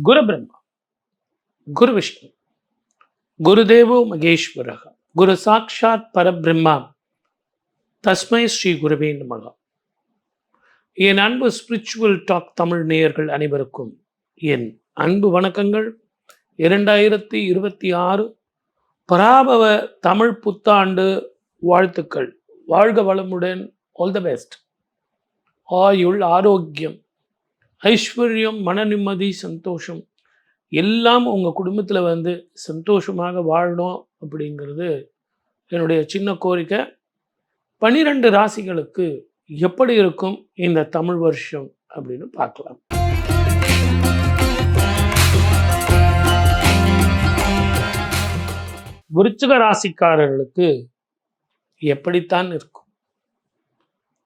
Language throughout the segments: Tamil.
குரு பிரம்மா, குரு விஷ்ணு, குருதேவோ மகேஸ்வரக, குரு சாட்சாத் பரபிரம்மா, தஸ்மை ஸ்ரீ குருவே நமக. என் அன்பு ஸ்பிரிச்சுவல் டாக் தமிழ் நேயர்கள் அனைவருக்கும் என் அன்பு வணக்கங்கள். 2026 பராபவ தமிழ் புத்தாண்டு வாழ்த்துக்கள். வாழ்க வளமுடன். All the best. ஆயுள், ஆரோக்கியம், ஐஸ்வர்யம், மன நிம்மதி, சந்தோஷம் எல்லாம் உங்கள் குடும்பத்தில் சந்தோஷமாக வாழணும் அப்படிங்கிறது என்னுடைய சின்ன கோரிக்கை. 12 ராசிகளுக்கு எப்படி இருக்கும் இந்த தமிழ் வருஷம் அப்படின்னு பார்க்கலாம். விருச்சிக ராசிக்காரர்களுக்கு எப்படித்தான் இருக்கும்?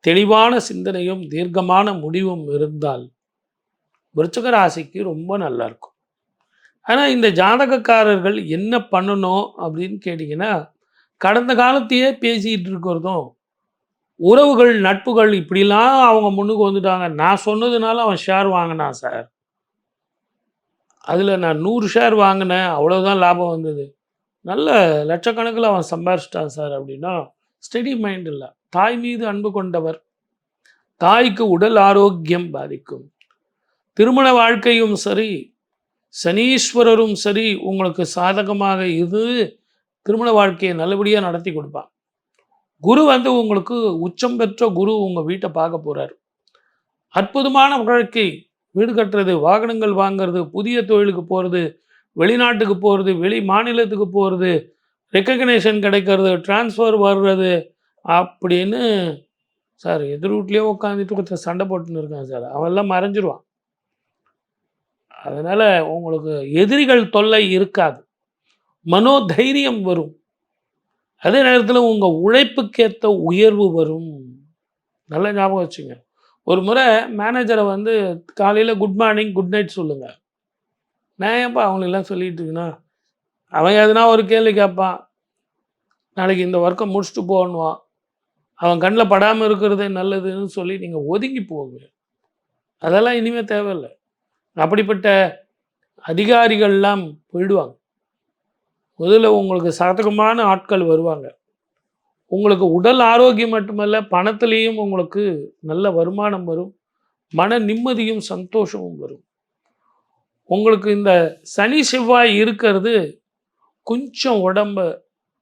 தெளிவான சிந்தனையும் தீர்க்கமான முடிவும் இருந்தால் விருச்சிக ராசிக்கு ரொம்ப நல்லா இருக்கும். ஆனால் இந்த ஜாதகக்காரர்கள் என்ன பண்ணணும் அப்படின்னு கேட்டிங்கன்னா, கடந்த காலத்தையே பேசிகிட்டு இருக்கிறதும், உறவுகள், நட்புகள் இப்படிலாம் அவங்க முன்னுக்கு வந்துட்டாங்க. நான் சொன்னதுனால அவன் ஷேர் வாங்கினான் சார், அதில் நான் 100 ஷேர் வாங்கினேன், அவ்வளோதான் லாபம் வந்தது, நல்ல லட்சக்கணக்கில் அவன் சம்பாரிச்சிட்டான் சார் அப்படின்னா ஸ்டெடி மைண்ட் இல்லை. தாய் மீது அன்பு கொண்டவர். தாய்க்கு உடல் ஆரோக்கியம் பாதிக்கும். திருமண வாழ்க்கையும் சரி, சனீஸ்வரரும் சரி உங்களுக்கு சாதகமாக இருந்து திருமண வாழ்க்கையை நல்லபடியாக நடத்தி கொடுப்பான். குரு உங்களுக்கு உச்சம் பெற்ற குரு உங்கள் வீட்டை பார்க்க போகிறார். அற்புதமான வாழ்க்கை. வீடு கட்டுறது, வாகனங்கள் வாங்கிறது, புதிய தொழிலுக்கு போகிறது, வெளிநாட்டுக்கு போகிறது, வெளி மாநிலத்துக்கு போகிறது, ரெக்கக்னேஷன் கிடைக்கிறது, டிரான்ஸ்ஃபர் வர்றது அப்படின்னு. சார் எதிர் வீட்லேயே உட்காந்துட்டு ஒருத்தர் சண்டை போட்டுன்னு இருக்கான் சார், அவெல்லாம் மறைஞ்சிருவான். அதனால் உங்களுக்கு எதிரிகள் தொல்லை இருக்காது. மனோதைரியம் வரும். அதே நேரத்தில் உங்கள் உழைப்புக்கேற்ற உயர்வு வரும். நல்ல ஞாபகம் வச்சுங்க. ஒரு முறை மேனேஜரை காலையில் குட் மார்னிங் குட் நைட் சொல்லுங்கள். நான் ஏன்ப்பா அவங்களெல்லாம் சொல்லிட்டு இருக்குன்னா, அவன் எதுனா ஒரு கேள்வி கேட்பான், நாளைக்கு இந்த ஒர்க்கை முடிச்சுட்டு போகணுவான், அவன் கண்ணில் படாமல் இருக்கிறதே நல்லதுன்னு சொல்லி நீங்கள் ஒதுங்கி போங்க. அதெல்லாம் இனிமேல் தேவையில்லை. அப்படிப்பட்ட அதிகாரிகள்லாம் போயிடுவாங்க. முதல்ல உங்களுக்கு சாதகமான ஆட்கள் வருவாங்க. உங்களுக்கு உடல் ஆரோக்கியம் மட்டுமல்ல, பணத்திலையும் உங்களுக்கு நல்ல வருமானம் வரும். மன நிம்மதியும் சந்தோஷமும் வரும். உங்களுக்கு இந்த சனி செவ்வாய் இருக்கிறது கொஞ்சம் உடம்ப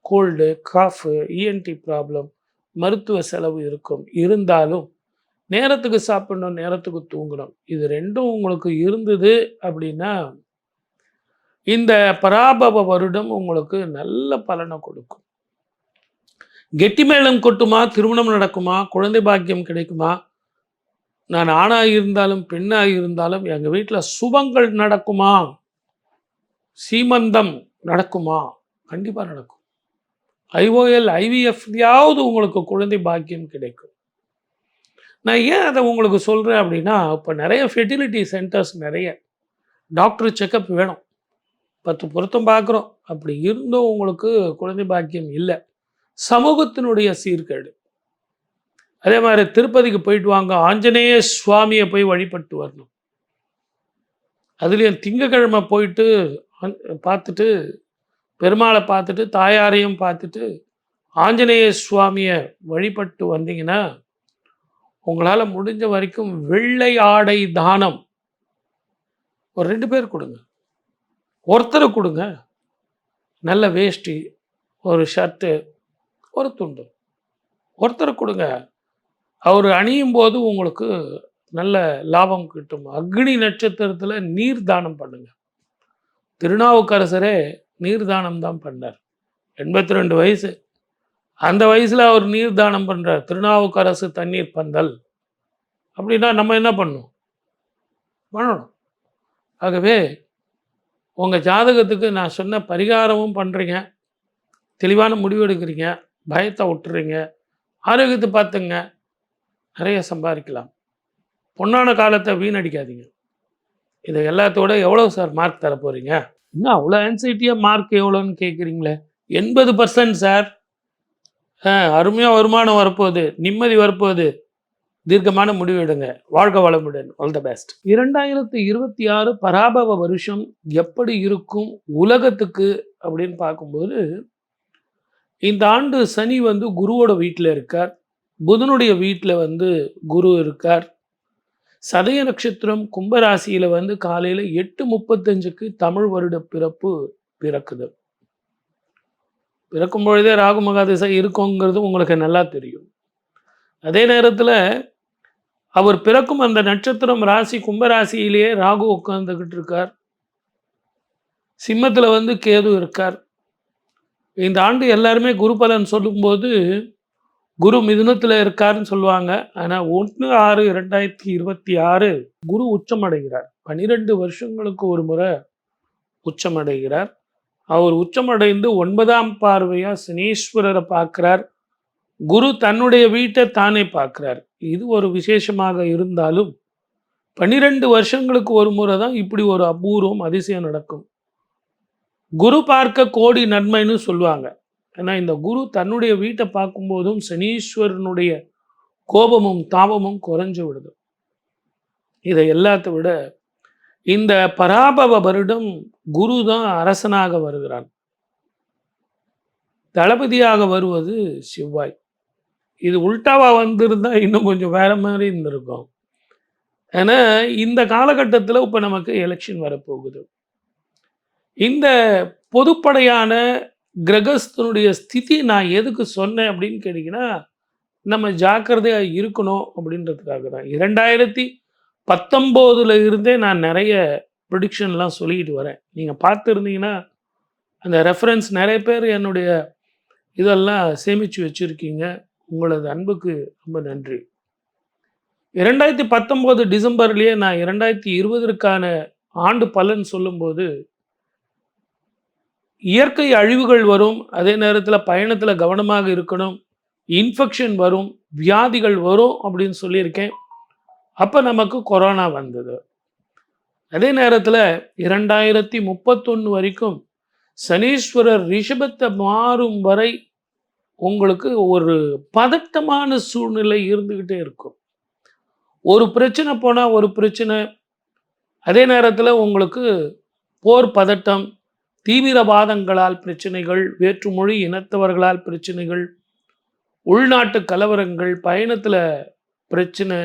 கோல்டு, காஃபு, இஎன்டி ப்ராப்ளம், மருத்துவ செலவு இருக்கும். இருந்தாலும் நேரத்துக்கு சாப்பிடணும், நேரத்துக்கு தூங்கணும். இது ரெண்டும் உங்களுக்கு இருந்தது அப்படின்னா இந்த பராபவ வருடம் உங்களுக்கு நல்ல பலனை கொடுக்கும். கெட்டி மேளம் கொட்டுமா, திருமணம் நடக்குமா, குழந்தை பாக்கியம் கிடைக்குமா, நான் ஆணாக இருந்தாலும் பெண்ணாக இருந்தாலும் எங்கள் வீட்டில் சுபங்கள் நடக்குமா, சீமந்தம் நடக்குமா, கண்டிப்பாக நடக்கும். ஐஓஎல், ஐவிஎஃப்லையாவது உங்களுக்கு குழந்தை பாக்கியம் கிடைக்கும். நான் ஏன் அதை உங்களுக்கு சொல்கிறேன் அப்படின்னா, இப்போ நிறைய ஃபெர்டிலிட்டி சென்டர்ஸ், நிறைய டாக்டர் செக்கப் வேணும். 10 பொருத்தம் பார்க்குறோம், அப்படி இருந்தும் உங்களுக்கு குழந்தை பாக்கியம் இல்லை. சமூகத்தினுடைய சீர்கேடு. அதே மாதிரி திருப்பதிக்கு போயிட்டு வாங்க, ஆஞ்சநேய சுவாமியை போய் வழிபட்டு வரணும். அதுலேயும் திங்கக்கிழமை போயிட்டு பார்த்துட்டு, பெருமாளை பார்த்துட்டு, தாயாரையும் பார்த்துட்டு, ஆஞ்சநேய சுவாமியை வழிபட்டு வந்தீங்கன்னா உங்களால் முடிஞ்ச வரைக்கும் வெள்ளை ஆடை தானம் ஒரு 2 பேர் கொடுங்க, ஒருத்தரை கொடுங்க. நல்ல வேஷ்டி, ஒரு ஷர்ட்டு, ஒரு துண்டு, ஒருத்தரை கொடுங்க. அவர் அணியும் போது உங்களுக்கு நல்ல லாபம் கிட்டும். அக்னி நட்சத்திரத்தில் நீர் தானம் பண்ணுங்க. திருநாவுக்கரசரே நீர் தானம் தான் பண்ணார். 82 வயசு. அந்த வயசில் அவர் நீர் தானம் பண்ணுறார். திருநாவுக்கரசு தண்ணீர் பந்தல் அப்படின்னா நம்ம என்ன பண்ணணும்? ஆகவே உங்கள் ஜாதகத்துக்கு நான் சொன்ன பரிகாரமும் பண்ணுறீங்க, தெளிவான முடிவு எடுக்கிறீங்க, பயத்தை விட்டுறீங்க, ஆரோக்கியத்தை பார்த்துங்க, நிறைய சம்பாதிக்கலாம். பொன்னான காலத்தை வீணடிக்காதீங்க. இதை எல்லாத்தோட எவ்வளோ சார் மார்க் தர போகிறீங்க? இன்னும் அவ்வளோ ஆன்சைட்டியாக மார்க் எவ்வளோன்னு கேட்குறீங்களே. 80% சார். அருமையாக வருமானம் வரப்போகுது, நிம்மதி வரப்போகுது, தீர்க்கமான முடிவு எடுங்க. வாழ்க வளமுடன். All the best. 2026 பராபவ வருஷம் எப்படி இருக்கும் உலகத்துக்கு அப்படின்னு பார்க்கும்போது, இந்த ஆண்டு சனி குருவோட வீட்டில் இருக்கார். புதனுடைய வீட்டில் குரு இருக்கார். சதய நட்சத்திரம் கும்பராசியில் காலையில் 8:35க்கு தமிழ் வருட பிறப்பு பிறக்குது. பிறக்கும் பொழுதே ராகு மகாதிசை இருக்குங்கிறது உங்களுக்கு நல்லா தெரியும். அதே நேரத்தில் அவர் பிறக்கும் அந்த நட்சத்திரம் ராசி கும்பராசியிலேயே ராகு உட்கார்ந்துக்கிட்டு இருக்கார். சிம்மத்தில் கேது இருக்கார். இந்த ஆண்டு எல்லாருமே குரு பலன் சொல்லும்போது குரு மிதுனத்தில் இருக்காருன்னு சொல்லுவாங்க. ஆனால் 1/6/2026 குரு உச்சமடைகிறார். 12 வருஷங்களுக்கு ஒரு முறை உச்சமடைகிறார். அவர் உச்சமடைந்து 9ஆம் பார்வையாக சனீஸ்வரரை பார்க்குறார். குரு தன்னுடைய வீட்டை தானே பார்க்குறார். இது ஒரு விசேஷமாக இருந்தாலும் 12 வருஷங்களுக்கு ஒரு முறை தான் இப்படி ஒரு அபூர்வம் அதிசயம் நடக்கும். குரு பார்க்க கோடி நன்மைன்னு சொல்லுவாங்க. ஏன்னா இந்த குரு தன்னுடைய வீட்டை பார்க்கும்போதும் சனீஸ்வரனுடைய கோபமும் தாபமும் குறைஞ்சு விடுது. இதை எல்லாத்தை விட இந்த பராபவ வருடம் குரு தான் அரசனாக வருகிறான். தளபதியாக வருவது செவ்வாய். இது உல்டாவா வந்திருந்தா இன்னும் கொஞ்சம் வேற மாதிரி இருந்திருக்கும். ஏன்னா இந்த காலகட்டத்தில் இப்போ நமக்கு எலெக்ஷன் வரப்போகுது. இந்த பொதுப்படையான கிரகஸ்தனுடைய ஸ்திதி நான் எதுக்கு சொன்னேன் அப்படின்னு கேட்டிங்கன்னா, நம்ம ஜாக்கிரதையாக இருக்கணும் அப்படின்றதுக்காக தான். 2019 இருந்தே நான் நிறைய ப்ரிடிக்ஷன்லாம் சொல்லிக்கிட்டு வரேன். நீங்கள் பார்த்துருந்தீங்கன்னா அந்த ரெஃபரன்ஸ் நிறைய பேர் என்னுடைய இதெல்லாம் சேமித்து வச்சுருக்கீங்க. உங்களது அன்புக்கு ரொம்ப நன்றி. 2019 டிசம்பர்லேயே நான் 2020க்கான ஆண்டு பலன் சொல்லும்போது இயற்கை அழிவுகள் வரும், அதே நேரத்தில் பயணத்தில் கவனமாக இருக்கணும், இன்ஃபெக்ஷன் வரும், வியாதிகள் வரும் அப்படின்னு சொல்லியிருக்கேன். அப்போ நமக்கு கொரோனா வந்தது. அதே நேரத்தில் 2031 வரைக்கும் சனீஸ்வரர் ரிஷபத்தை மாறும் வரை உங்களுக்கு ஒரு பதட்டமான சூழ்நிலை இருந்துக்கிட்டே இருக்கும். ஒரு பிரச்சனை போனால் ஒரு பிரச்சனை, அதே நேரத்தில் உங்களுக்கு போர் பதட்டம், தீவிரவாதங்களால் பிரச்சனைகள், வேற்றுமொழி இனத்தவர்களால் பிரச்சனைகள், உள்நாட்டு கலவரங்கள், பயணத்தில் பிரச்சனை,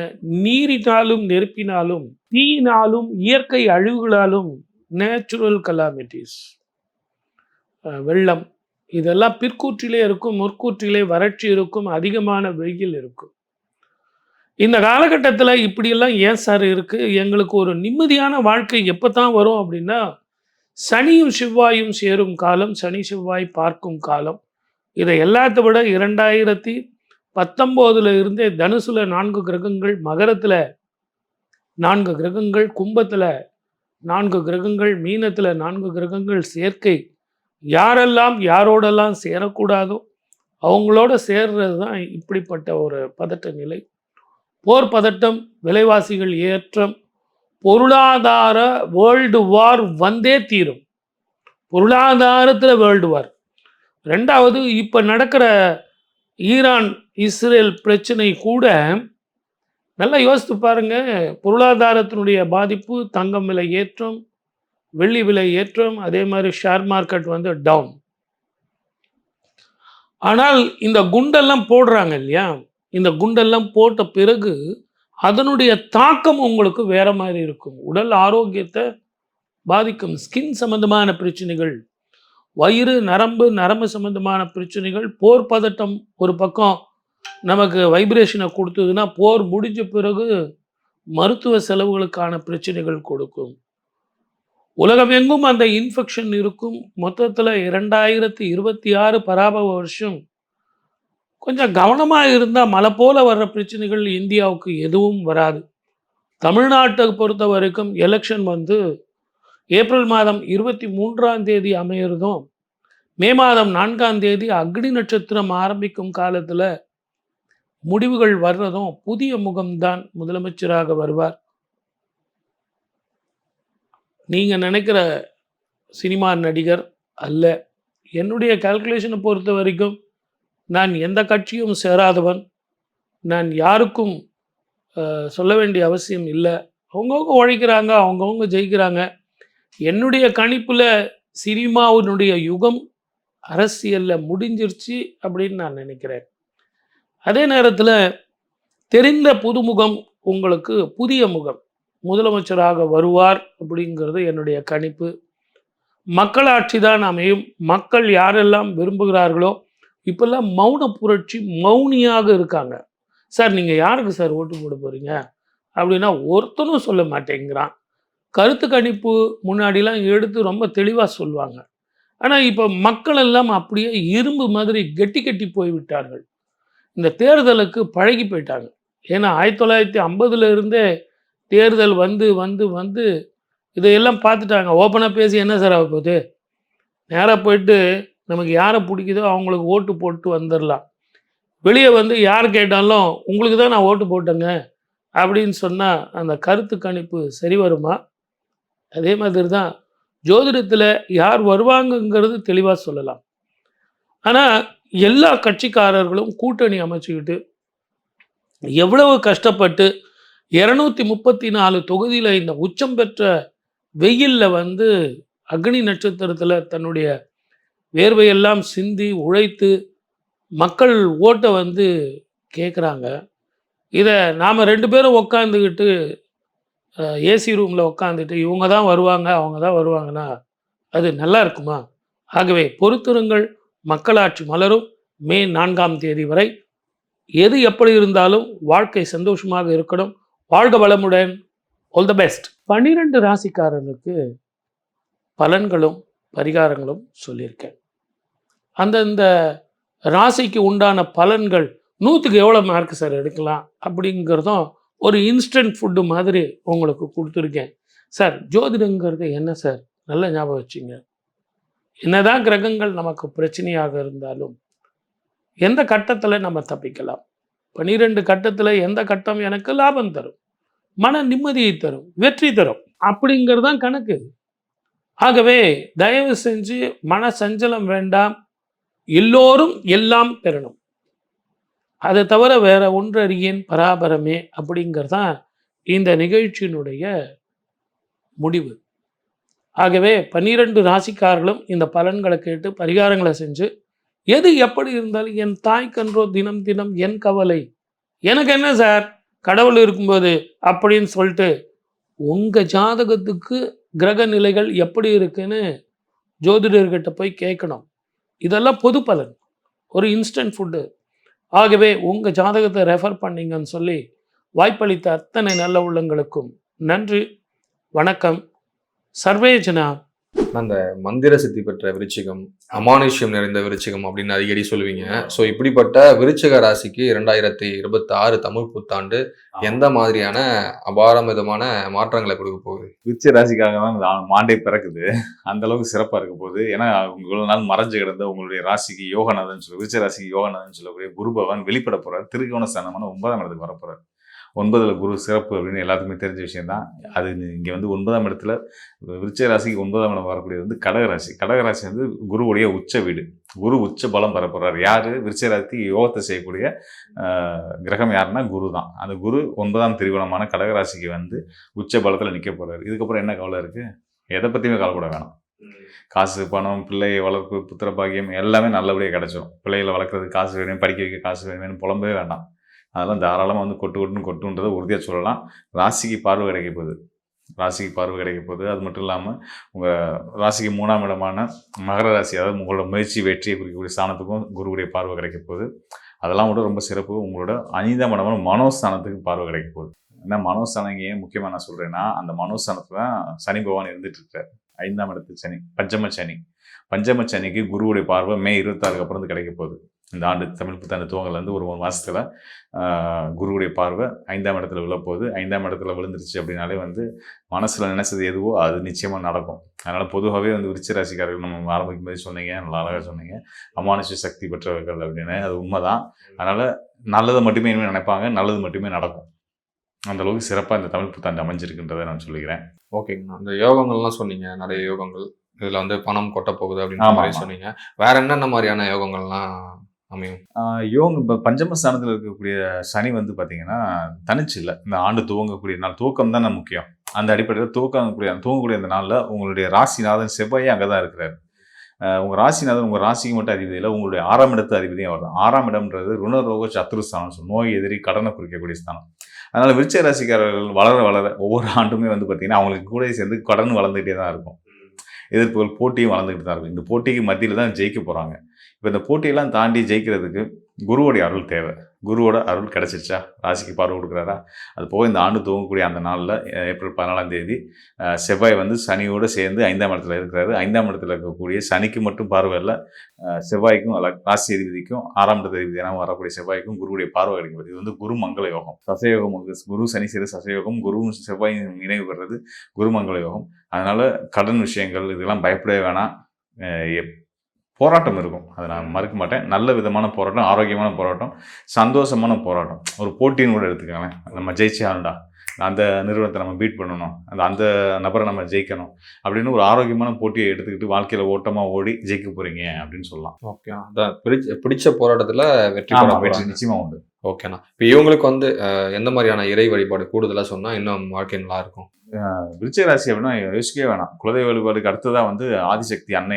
நீரினாலும் நெருப்பினாலும் தீயினாலும் இயற்கை அழிவுகளாலும் நேச்சுரல் கலாமிட்டிஸ், வெள்ளம், இதெல்லாம் பிற்கூற்றிலே இருக்கும், முற்கூற்றிலே வறட்சி இருக்கும், அதிகமான வெயில் இருக்கும். இந்த காலகட்டத்தில் இப்படியெல்லாம் ஏன் சார் இருக்குது? எங்களுக்கு ஒரு நிம்மதியான வாழ்க்கை எப்போ தான் வரும் அப்படின்னா, சனியும் செவ்வாயும் சேரும் காலம், சனி செவ்வாய் பார்க்கும் காலம். இதை எல்லாத்த விட 2019 இருந்தே தனுசுல 4 கிரகங்கள், மகரத்தில் 4 கிரகங்கள், கும்பத்தில் 4 கிரகங்கள், மீனத்தில் 4 கிரகங்கள் சேர்க்கை. யாரெல்லாம் யாரோடெல்லாம் சேரக்கூடாதோ அவங்களோட சேர்றது தான் இப்படிப்பட்ட ஒரு பதட்ட நிலை. போர் பதட்டம், விலைவாசிகள் ஏற்றம், பொருளாதார வேர்ல்டு வார் வந்தே தீரும். பொருளாதாரத்தில் வேர்ல்டு வார். ரெண்டாவது, இப்போ நடக்கிற ஈரான் இஸ்ரேல் பிரச்சனை கூட நல்லா யோசித்து பாருங்க. பொருளாதாரத்தினுடைய பாதிப்பு, தங்கம் விலை ஏற்றம், வெள்ளி விலை ஏற்றம், அதே மாதிரி ஷேர் மார்க்கெட் டவுன். ஆனால் இந்த குண்டெல்லாம் போடுறாங்க இல்லையா, இந்த குண்டெல்லாம் போட்ட பிறகு அதனுடைய தாக்கம் உங்களுக்கு வேற மாதிரி இருக்கும். உடல் ஆரோக்கியத்தை பாதிக்கும். ஸ்கின் சம்பந்தமான பிரச்சனைகள், வயிறு, நரம்பு சம்பந்தமான பிரச்சனைகள், போர் பதட்டம் ஒரு பக்கம் நமக்கு வைப்ரேஷனை கொடுத்ததுன்னா, போர் முடிஞ்ச பிறகு மருத்துவ செலவுகளுக்கான பிரச்சனைகள் கொடுக்கும். உலகமெங்கும் அந்த இன்ஃபெக்ஷன் இருக்கும். மொத்தத்தில் 2026 பராபவ வருஷம் கொஞ்சம் கவனமாக இருந்தால் மழை போல வர்ற பிரச்சனைகள் இந்தியாவுக்கு எதுவும் வராது. தமிழ்நாட்டை பொறுத்த வரைக்கும் எலெக்ஷன் ஏப்ரல் மாதம் 23ஆம் தேதி அமையிறதும், மே மாதம் 4ஆம் தேதி அக்னி நட்சத்திரம் ஆரம்பிக்கும் காலத்தில் முடிவுகள் வர்றதும் புதிய முகம்தான் முதலமைச்சராக வருவார். நீங்கள் நினைக்கிற சினிமா நடிகர் அல்ல. என்னுடைய கால்குலேஷனை பொறுத்த வரைக்கும் நான் எந்த கட்சியும் சேராதவன். நான் யாருக்கும் சொல்ல வேண்டிய அவசியம் இல்லை. அவங்கவுங்க உழைக்கிறாங்க, அவங்கவுங்க ஜெயிக்கிறாங்க. என்னுடைய கணிப்பில் சினிமாவினுடைய யுகம் அரசியலில் முடிஞ்சிருச்சு அப்படின்னு நான் நினைக்கிறேன். அதே நேரத்தில் தெரிந்த புதுமுகம் உங்களுக்கு புதிய முகம் முதலமைச்சராக வருவார் அப்படிங்கிறது என்னுடைய கணிப்பு. மக்களாட்சி தான் அமையும். மக்கள் யாரெல்லாம் விரும்புகிறார்களோ, இப்பெல்லாம் மௌன புரட்சி, மௌனியாக இருக்காங்க. சார் நீங்கள் யாருக்கு சார் ஓட்டு போட போகிறீங்க அப்படின்னா ஒருத்தனும் சொல்ல மாட்டேங்கிறான். கருத்து கணிப்பு முன்னாடிலாம் எடுத்து ரொம்ப தெளிவாக சொல்லுவாங்க. ஆனால் இப்போ மக்கள் எல்லாம் அப்படியே இரும்பு மாதிரி கெட்டி கெட்டி போய்விட்டார்கள். இந்த தேர்தலுக்கு பழகி போயிட்டாங்க. ஏன்னா 1950 இருந்தே தேர்தல் வந்து வந்து வந்து இதையெல்லாம் பார்த்துட்டாங்க. ஓப்பனாக பேசி என்ன சார் ஆக போகுது? நேராக போயிட்டு நமக்கு யாரை பிடிக்குதோ அவங்களுக்கு ஓட்டு போட்டு வந்துடலாம். வெளியே வந்து யார் கேட்டாலும் உங்களுக்கு தான் நான் ஓட்டு போட்டேங்க அப்படின்னு சொன்னால் அந்த கருத்து கணிப்பு சரி வருமா? அதே மாதிரி தான் ஜோதிடத்தில் யார் வருவாங்கங்கிறது தெளிவாக சொல்லலாம். ஆனால் எல்லா கட்சிக்காரர்களும் கூட்டணி அமைச்சுக்கிட்டு எவ்வளவு கஷ்டப்பட்டு 234 தொகுதியில் இந்த உச்சம் பெற்ற வெயிலில் வந்து அக்னி நட்சத்திரத்தில் தன்னுடைய வேர்வையெல்லாம் சிந்தி உழைத்து மக்கள் ஓட்டை வந்து கேட்குறாங்க. இதை நாம் 2 பேரும் உக்காந்துக்கிட்டு ஏசி ரூமில் உக்காந்துட்டு இவங்க தான் வருவாங்க, அவங்க தான் வருவாங்கன்னா அது நல்லா இருக்குமா? ஆகவே பொறுத்திருங்கள், மக்களாட்சி மலரும். மே 4ஆம் தேதி வரை எது எப்படி இருந்தாலும் வாழ்க்கை சந்தோஷமாக இருக்கணும். வாழ்க வளமுடன். All the best. 12 ராசிக்காரர்களுக்கு பலன்களும் பரிகாரங்களும் சொல்லியிருக்கேன். அந்தந்த ராசிக்கு உண்டான பலன்கள் 100க்கு எவ்வளோ மார்க் சார் எடுக்கலாம் அப்படிங்கிறதும் ஒரு இன்ஸ்டன்ட் ஃபுட்டு மாதிரி உங்களுக்கு கொடுத்துருக்கேன். சார் ஜோதிடங்கிறது என்ன சார்? நல்ல ஞாபகம் வச்சுங்க. என்னதான் கிரகங்கள் நமக்கு பிரச்சனையாக இருந்தாலும் எந்த கட்டத்தில் நம்ம தப்பிக்கலாம்? 12 கட்டத்தில் எந்த கட்டம் எனக்கு லாபம் தரும், மன நிம்மதியை தரும், வெற்றி தரும் அப்படிங்கிறது தான் கணக்கு. ஆகவே தயவு செஞ்சு மன சஞ்சலம் வேண்டாம். எல்லோரும் எல்லாம் பெறணும். அதை தவிர வேற ஒன்றறியேன் பராபரமே அப்படிங்கிறதான் இந்த நிகழ்ச்சியினுடைய முடிவு. ஆகவே 12 ராசிக்காரர்களும் இந்த பலன்களை கேட்டு பரிகாரங்களை செஞ்சு எது எப்படி இருந்தாலும் என் தாய்க்கன்றோ தினம் தினம் என் கவலை, எனக்கு என்ன சார் கடவுள் இருக்கும்போது அப்படின்னு சொல்லிட்டு உங்கள் ஜாதகத்துக்கு கிரக நிலைகள் எப்படி இருக்குன்னு ஜோதிடர்கிட்ட போய் கேட்கணும். இதெல்லாம் பொது பலன், ஒரு இன்ஸ்டன்ட் ஃபுட்டு. ஆகவே உங்கள் ஜாதகத்தை ரெஃபர் பண்ணிங்கன்னு சொல்லி வாய்ப்பளித்த அத்தனை நல்ல உள்ளங்களுக்கும் நன்றி, வணக்கம். சர்வேஜனா. அந்த மந்திர சித்தி பெற்ற விருச்சிகம், அமானுஷ்யம் நிறைந்த விருச்சிகம் அப்படின்னு அடிக்கடி சொல்லுவீங்க. ஸோ இப்படிப்பட்ட விருச்சிக ராசிக்கு 2026 தமிழ் புத்தாண்டு எந்த மாதிரியான அபாரமிதமான மாற்றங்களை கொடுக்க போகுது? விருச்சிக ராசிக்காக தான் மாண்டே பிறக்குது. அந்த அளவுக்கு சிறப்பாக இருக்க போகுது. ஏன்னா இவ்வளவு நாள் மறைஞ்சு கிடந்த உங்களுடைய ராசிக்கு யோகநாதன் விருச்சிக ராசிக்கு யோகநாதன் சொல்லக்கூடிய குரு பகவான் வெளிப்பட போறார். திருக்கோண ஸ்தானமான 9ஆம் இடத்துக்கு வரப்போறார். 9ல் குரு சிறப்பு அப்படின்னு எல்லாத்துக்குமே தெரிஞ்ச விஷயம் தான். அது இங்கே வந்து 9ஆம் இடத்துல விருச்சிக ராசிக்கு 9ஆம் இடம் வரக்கூடியது வந்து கடகராசி. கடகராசி வந்து குருவுடைய உச்ச வீடு. குரு உச்ச பலம் வரப்போறார். யாரு? விருச்சிக ராசிக்கு யோகத்தை செய்யக்கூடிய கிரகம் யாருன்னா குரு தான். அந்த குரு 9ஆம் திரிகோணமான கடகராசிக்கு வந்து உச்ச பலத்தில் நிற்க போறாரு. இதுக்கப்புறம் என்ன கவலை இருக்கு? எதை பற்றியுமே கவலைப்பட வேணாம். காசு, பணம், பிள்ளை வளர்ப்பு, புத்திர பாக்கியம் எல்லாமே நல்லபடியாக கிடைச்சிடும். பிள்ளைகளை வளர்க்குறதுக்கு காசு வேணும், படிக்க வைக்க காசு வேணும்னு புலம்பவே வேண்டாம். அதெல்லாம் தாராளமாக வந்து கொட்டுன்றதை உறுதியாக சொல்லலாம். ராசிக்கு பார்வை கிடைக்க போகுது. ராசிக்கு பார்வை கிடைக்க போகுது. அது மட்டும் இல்லாமல் உங்கள் ராசிக்கு 3ஆம் இடமான மகர ராசி, அதாவது உங்களோட முயற்சி வெற்றியை குறிக்கக்கூடிய ஸ்தானத்துக்கும் குருவுடைய பார்வை கிடைக்க போகுது. அதெல்லாம் கூட ரொம்ப சிறப்பு. உங்களோட 5ஆம் இடமான மனோஸ்தானத்துக்கு பார்வை கிடைக்க போகுது. ஏன்னா மனோஸ்தானம் ஏன் முக்கியமாக நான் சொல்கிறேன்னா, அந்த மனோஸ்தானத்தில் தான் சனி பகவான் இருந்துட்டு இருக்கார். 5ஆம் இடத்து சனி, பஞ்சம சனி. பஞ்சம சனிக்கு குருவுடைய பார்வை மே 26க்கு அப்புறம் கிடைக்க போகுது. இந்த ஆண்டு தமிழ் புத்தாண்டு துவங்கலேருந்து ஒரு மாதத்தில் குருவுடைய பார்வை 5ஆம் இடத்துல விழப்போகுது. 5ஆம் இடத்துல விழுந்துருச்சு அப்படின்னாலே வந்து மனசில் நினைச்சது எதுவோ அது நிச்சயமாக நடக்கும். அதனால் பொதுவாகவே வந்து விருச்சிக ராசிக்காரர்கள் நம்ம ஆரம்பிக்கும் போது சொன்னீங்க, நல்லா அழகாக சொன்னீங்க, அமானுஷ்ய சக்தி பெற்றவர்கள் அப்படின்னு. அது உண்மைதான். அதனால் நல்லதை மட்டுமே இனிமேல் நினைப்பாங்க, நல்லது மட்டுமே நடக்கும். அந்த அளவுக்கு சிறப்பாக இந்த தமிழ் புத்தாண்டு அமைஞ்சிருக்குன்றதை நான் சொல்லிக்கிறேன். ஓகேங்கண்ணா. இந்த யோகங்கள்லாம் சொன்னீங்க, நிறைய யோகங்கள். இதில் வந்து பணம் கொட்ட போகுது அப்படின்னு மாதிரி சொன்னீங்க. வேற என்னென்ன மாதிரியான யோகங்கள்லாம் அமையும்? யோகம் இப்போ பஞ்சமஸ்தானத்தில் இருக்கக்கூடிய சனி வந்து பார்த்தீங்கன்னா தனிச்சு இல்லை. இந்த ஆண்டு துவங்கக்கூடிய நாள் துவக்கம் தானே முக்கியம். அந்த அடிப்படையில் துவங்கக்கூடிய அந்த நாளில் உங்களுடைய ராசிநாதன் செவ்வாயே அங்கே தான் இருக்கிறார். உங்கள் ராசிநாதன் உங்கள் ராசிக்கு மட்டும் அதிபதி இல்லை, உங்களுடைய 6ஆம் இடத்து அதிபதியும் அவர் தான். 6ஆம் இடம்ன்றது ருணரோக சத்ருஸ்தானம், நோய் எதிரி கடனை குறிக்கக்கூடிய ஸ்தானம். அதனால் விருச்சிக ராசிக்காரர்கள் வளர வளர ஒவ்வொரு ஆண்டுமே வந்து பார்த்தீங்கன்னா அவங்களுக்கு கூட சேர்ந்து கடன் வளர்ந்துகிட்டே தான் இருக்கும். எதிர்ப்புகள் போட்டியும் வளர்ந்துக்கிட்டு தான் இருக்கும். இந்த போட்டிக்கு மத்தியில் தான் ஜெயிக்க போகிறாங்க. இப்போ இந்த போட்டியெல்லாம் தாண்டி ஜெயிக்கிறதுக்கு குருவோடைய அருள் தேவை. குருவோட அருள் கிடச்சிருச்சா, ராசிக்கு பார்வை கொடுக்குறாரா? அது போக இந்த ஆண்டு துவங்கக்கூடிய அந்த நாளில் ஏப்ரல் 14ஆம் தேதி செவ்வாய் வந்து சனியோடு சேர்ந்து 5ஆம் இடத்துல இருக்கிறாரு. 5ஆம் இடத்துல இருக்கக்கூடிய சனிக்கு மட்டும் பார்வை இல்லை, செவ்வாய்க்கும் ராசி அதிபதிக்கும் 6ஆம் இடத்து அதிபதியான வரக்கூடிய செவ்வாய்க்கும் குருவுடைய பார்வை கிடைக்கிறது. இது வந்து குரு மங்கள யோகம். சசயோகம், குரு சனி சேர சசயோகம், குருவும் செவ்வாயும் நினைவு பெறுறது குரு மங்கள யோகம். அதனால் கடன் விஷயங்கள் இதெல்லாம் பயப்படவே வேணாம். போராட்டம் இருக்கும், அதை நான் மறுக்க மாட்டேன். நல்ல விதமான போராட்டம், ஆரோக்கியமான போராட்டம், சந்தோஷமான போராட்டம். ஒரு போட்டின்னு கூட எடுத்துக்கோங்களேன். நம்ம ஜெயிச்சே ஆகணும்டா, அந்த நிறுவனத்தை நம்ம பீட் பண்ணணும், அந்த நபரை நம்ம ஜெயிக்கணும் அப்படின்னு ஒரு ஆரோக்கியமான போட்டியை எடுத்துக்கிட்டு வாழ்க்கையில் ஓட்டமாக ஓடி ஜெயிக்க போகிறீங்க அப்படின்னு சொல்லலாம். ஓகே, அதான் பிடிச்ச போராட்டத்தில் வெற்றி நிச்சயமாக உண்டு. ஓகேண்ணா. இப்போ இவங்களுக்கு வந்து எந்த மாதிரியான இறை வழிபாடு கூடுதலாக சொன்னால் இன்னும் வாழ்க்கை நல்லா இருக்கும்? விருச்சிக ராசி அப்படின்னா யோசிக்கவே வேணாம். குலதெய்வ வழிபாடுக்கு அடுத்ததான் வந்து ஆதிசக்தி அன்னை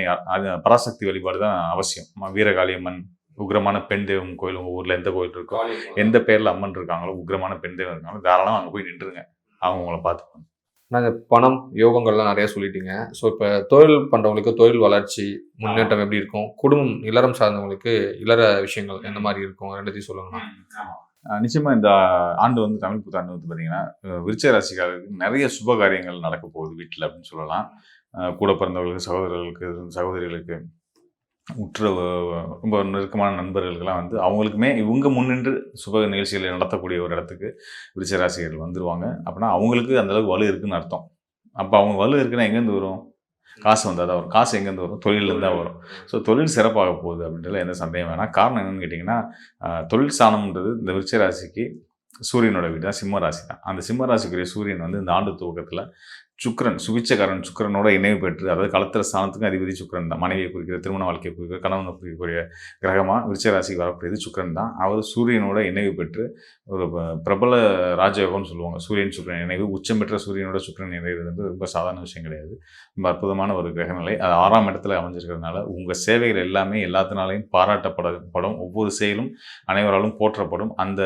பராசக்தி வழிபாடு தான் அவசியம். வீரகாளியம்மன், உக்ரமான பெண் தெய்வம் கோயில், உங்கள் ஊரில் எந்த கோயில் இருக்கோ, எந்த பேரில் அம்மன் இருக்காங்களோ, உக்ரமான பெண் தெய்வம் இருக்காங்களோ, தாராளமாக அங்கே போய் நின்றுங்க, அவங்க உங்களை பார்த்துப்பாங்க. நாங்கள் பணம் யோகங்கள்லாம் நிறைய சொல்லிட்டீங்க. ஸோ இப்போ தொழில் பண்ணுறவங்களுக்கு தொழில் வளர்ச்சி முன்னேற்றம் எப்படி இருக்கும்? குடும்பம் இல்லறம் சார்ந்தவங்களுக்கு இல்லற விஷயங்கள் எந்த மாதிரி இருக்கும்? ரெண்டுத்தையும் சொல்லுங்கண்ணா. நிச்சயமாக இந்த ஆண்டு வந்து தமிழ் புத்தாண்டு வந்து பார்த்தீங்கன்னா விருச்சிக ராசிக்காரருக்கு நிறைய சுப காரியங்கள் நடக்க போகுது வீட்டில் அப்படின்னு சொல்லலாம். கூட பிறந்தவர்களுக்கு, சகோதரர்களுக்கு, சகோதரிகளுக்கு, உற்ற ரொம்ப நெருக்கமான நண்பர்களுக்கெல்லாம் வந்து அவங்களுக்குமே இவங்க முன்னின்று சுப நிகழ்ச்சிகளை நடத்தக்கூடிய ஒரு இடத்துக்கு விருச்சிக ராசிகள் வந்துடுவாங்க. அப்படின்னா அவங்களுக்கு அந்தளவுக்கு வலு இருக்குதுன்னு அர்த்தம். அப்போ அவங்க வலு இருக்குன்னா எங்கேருந்து வரும்? காசு வந்தால் தான் வரும். காசு எங்கேருந்து வரும்? தொழிலேருந்து தான் வரும். ஸோ தொழில் சிறப்பாக போகுது அப்படின்றதுல எந்த சந்தேகம் வேணாம். காரணம் என்னென்னு கேட்டிங்கன்னா தொழில் ஸ்தானம்ன்றது இந்த விருச்சிக ராசிக்கு சூரியனோட வீடு தான், சிம்ம ராசி தான். அந்த சிம்ம ராசிக்குரிய சூரியன் வந்து இந்த ஆண்டு துவக்கத்தில் சுக்கிரன், சுபிச்சக்காரன் சுக்கிரனோட இணைவு பெற்று, அதாவது கலத்திர ஸ்தானத்துக்கும் அதிபதி சுக்கிரன் தான். மனைவியை குறிக்கிற, திருமண வாழ்க்கையை குறிக்கிற, கணவனை குறிக்கக்கூடிய கிரகமாக விருச்சிக ராசிக்கு வரக்கூடியது சுக்கிரன் தான். அவர் சூரியனோட இணைவு பெற்று ஒரு பிரபல ராஜயோகம்னு சொல்லுவாங்க. சூரியன் சுக்கிரன் இணைவு, உச்சம் பெற்ற சூரியனோட சுக்கிரன் இணைவு வந்து ரொம்ப சாதாரண விஷயம் கிடையாது. ரொம்ப அற்புதமான ஒரு கிரகநிலை. அது 6ஆம் இடத்துல அமைஞ்சிருக்கிறதுனால உங்கள் சேவைகள் எல்லாமே எல்லாத்தினாலையும் பாராட்டப்படும். ஒவ்வொரு செயலும் அனைவராலும் போற்றப்படும். அந்த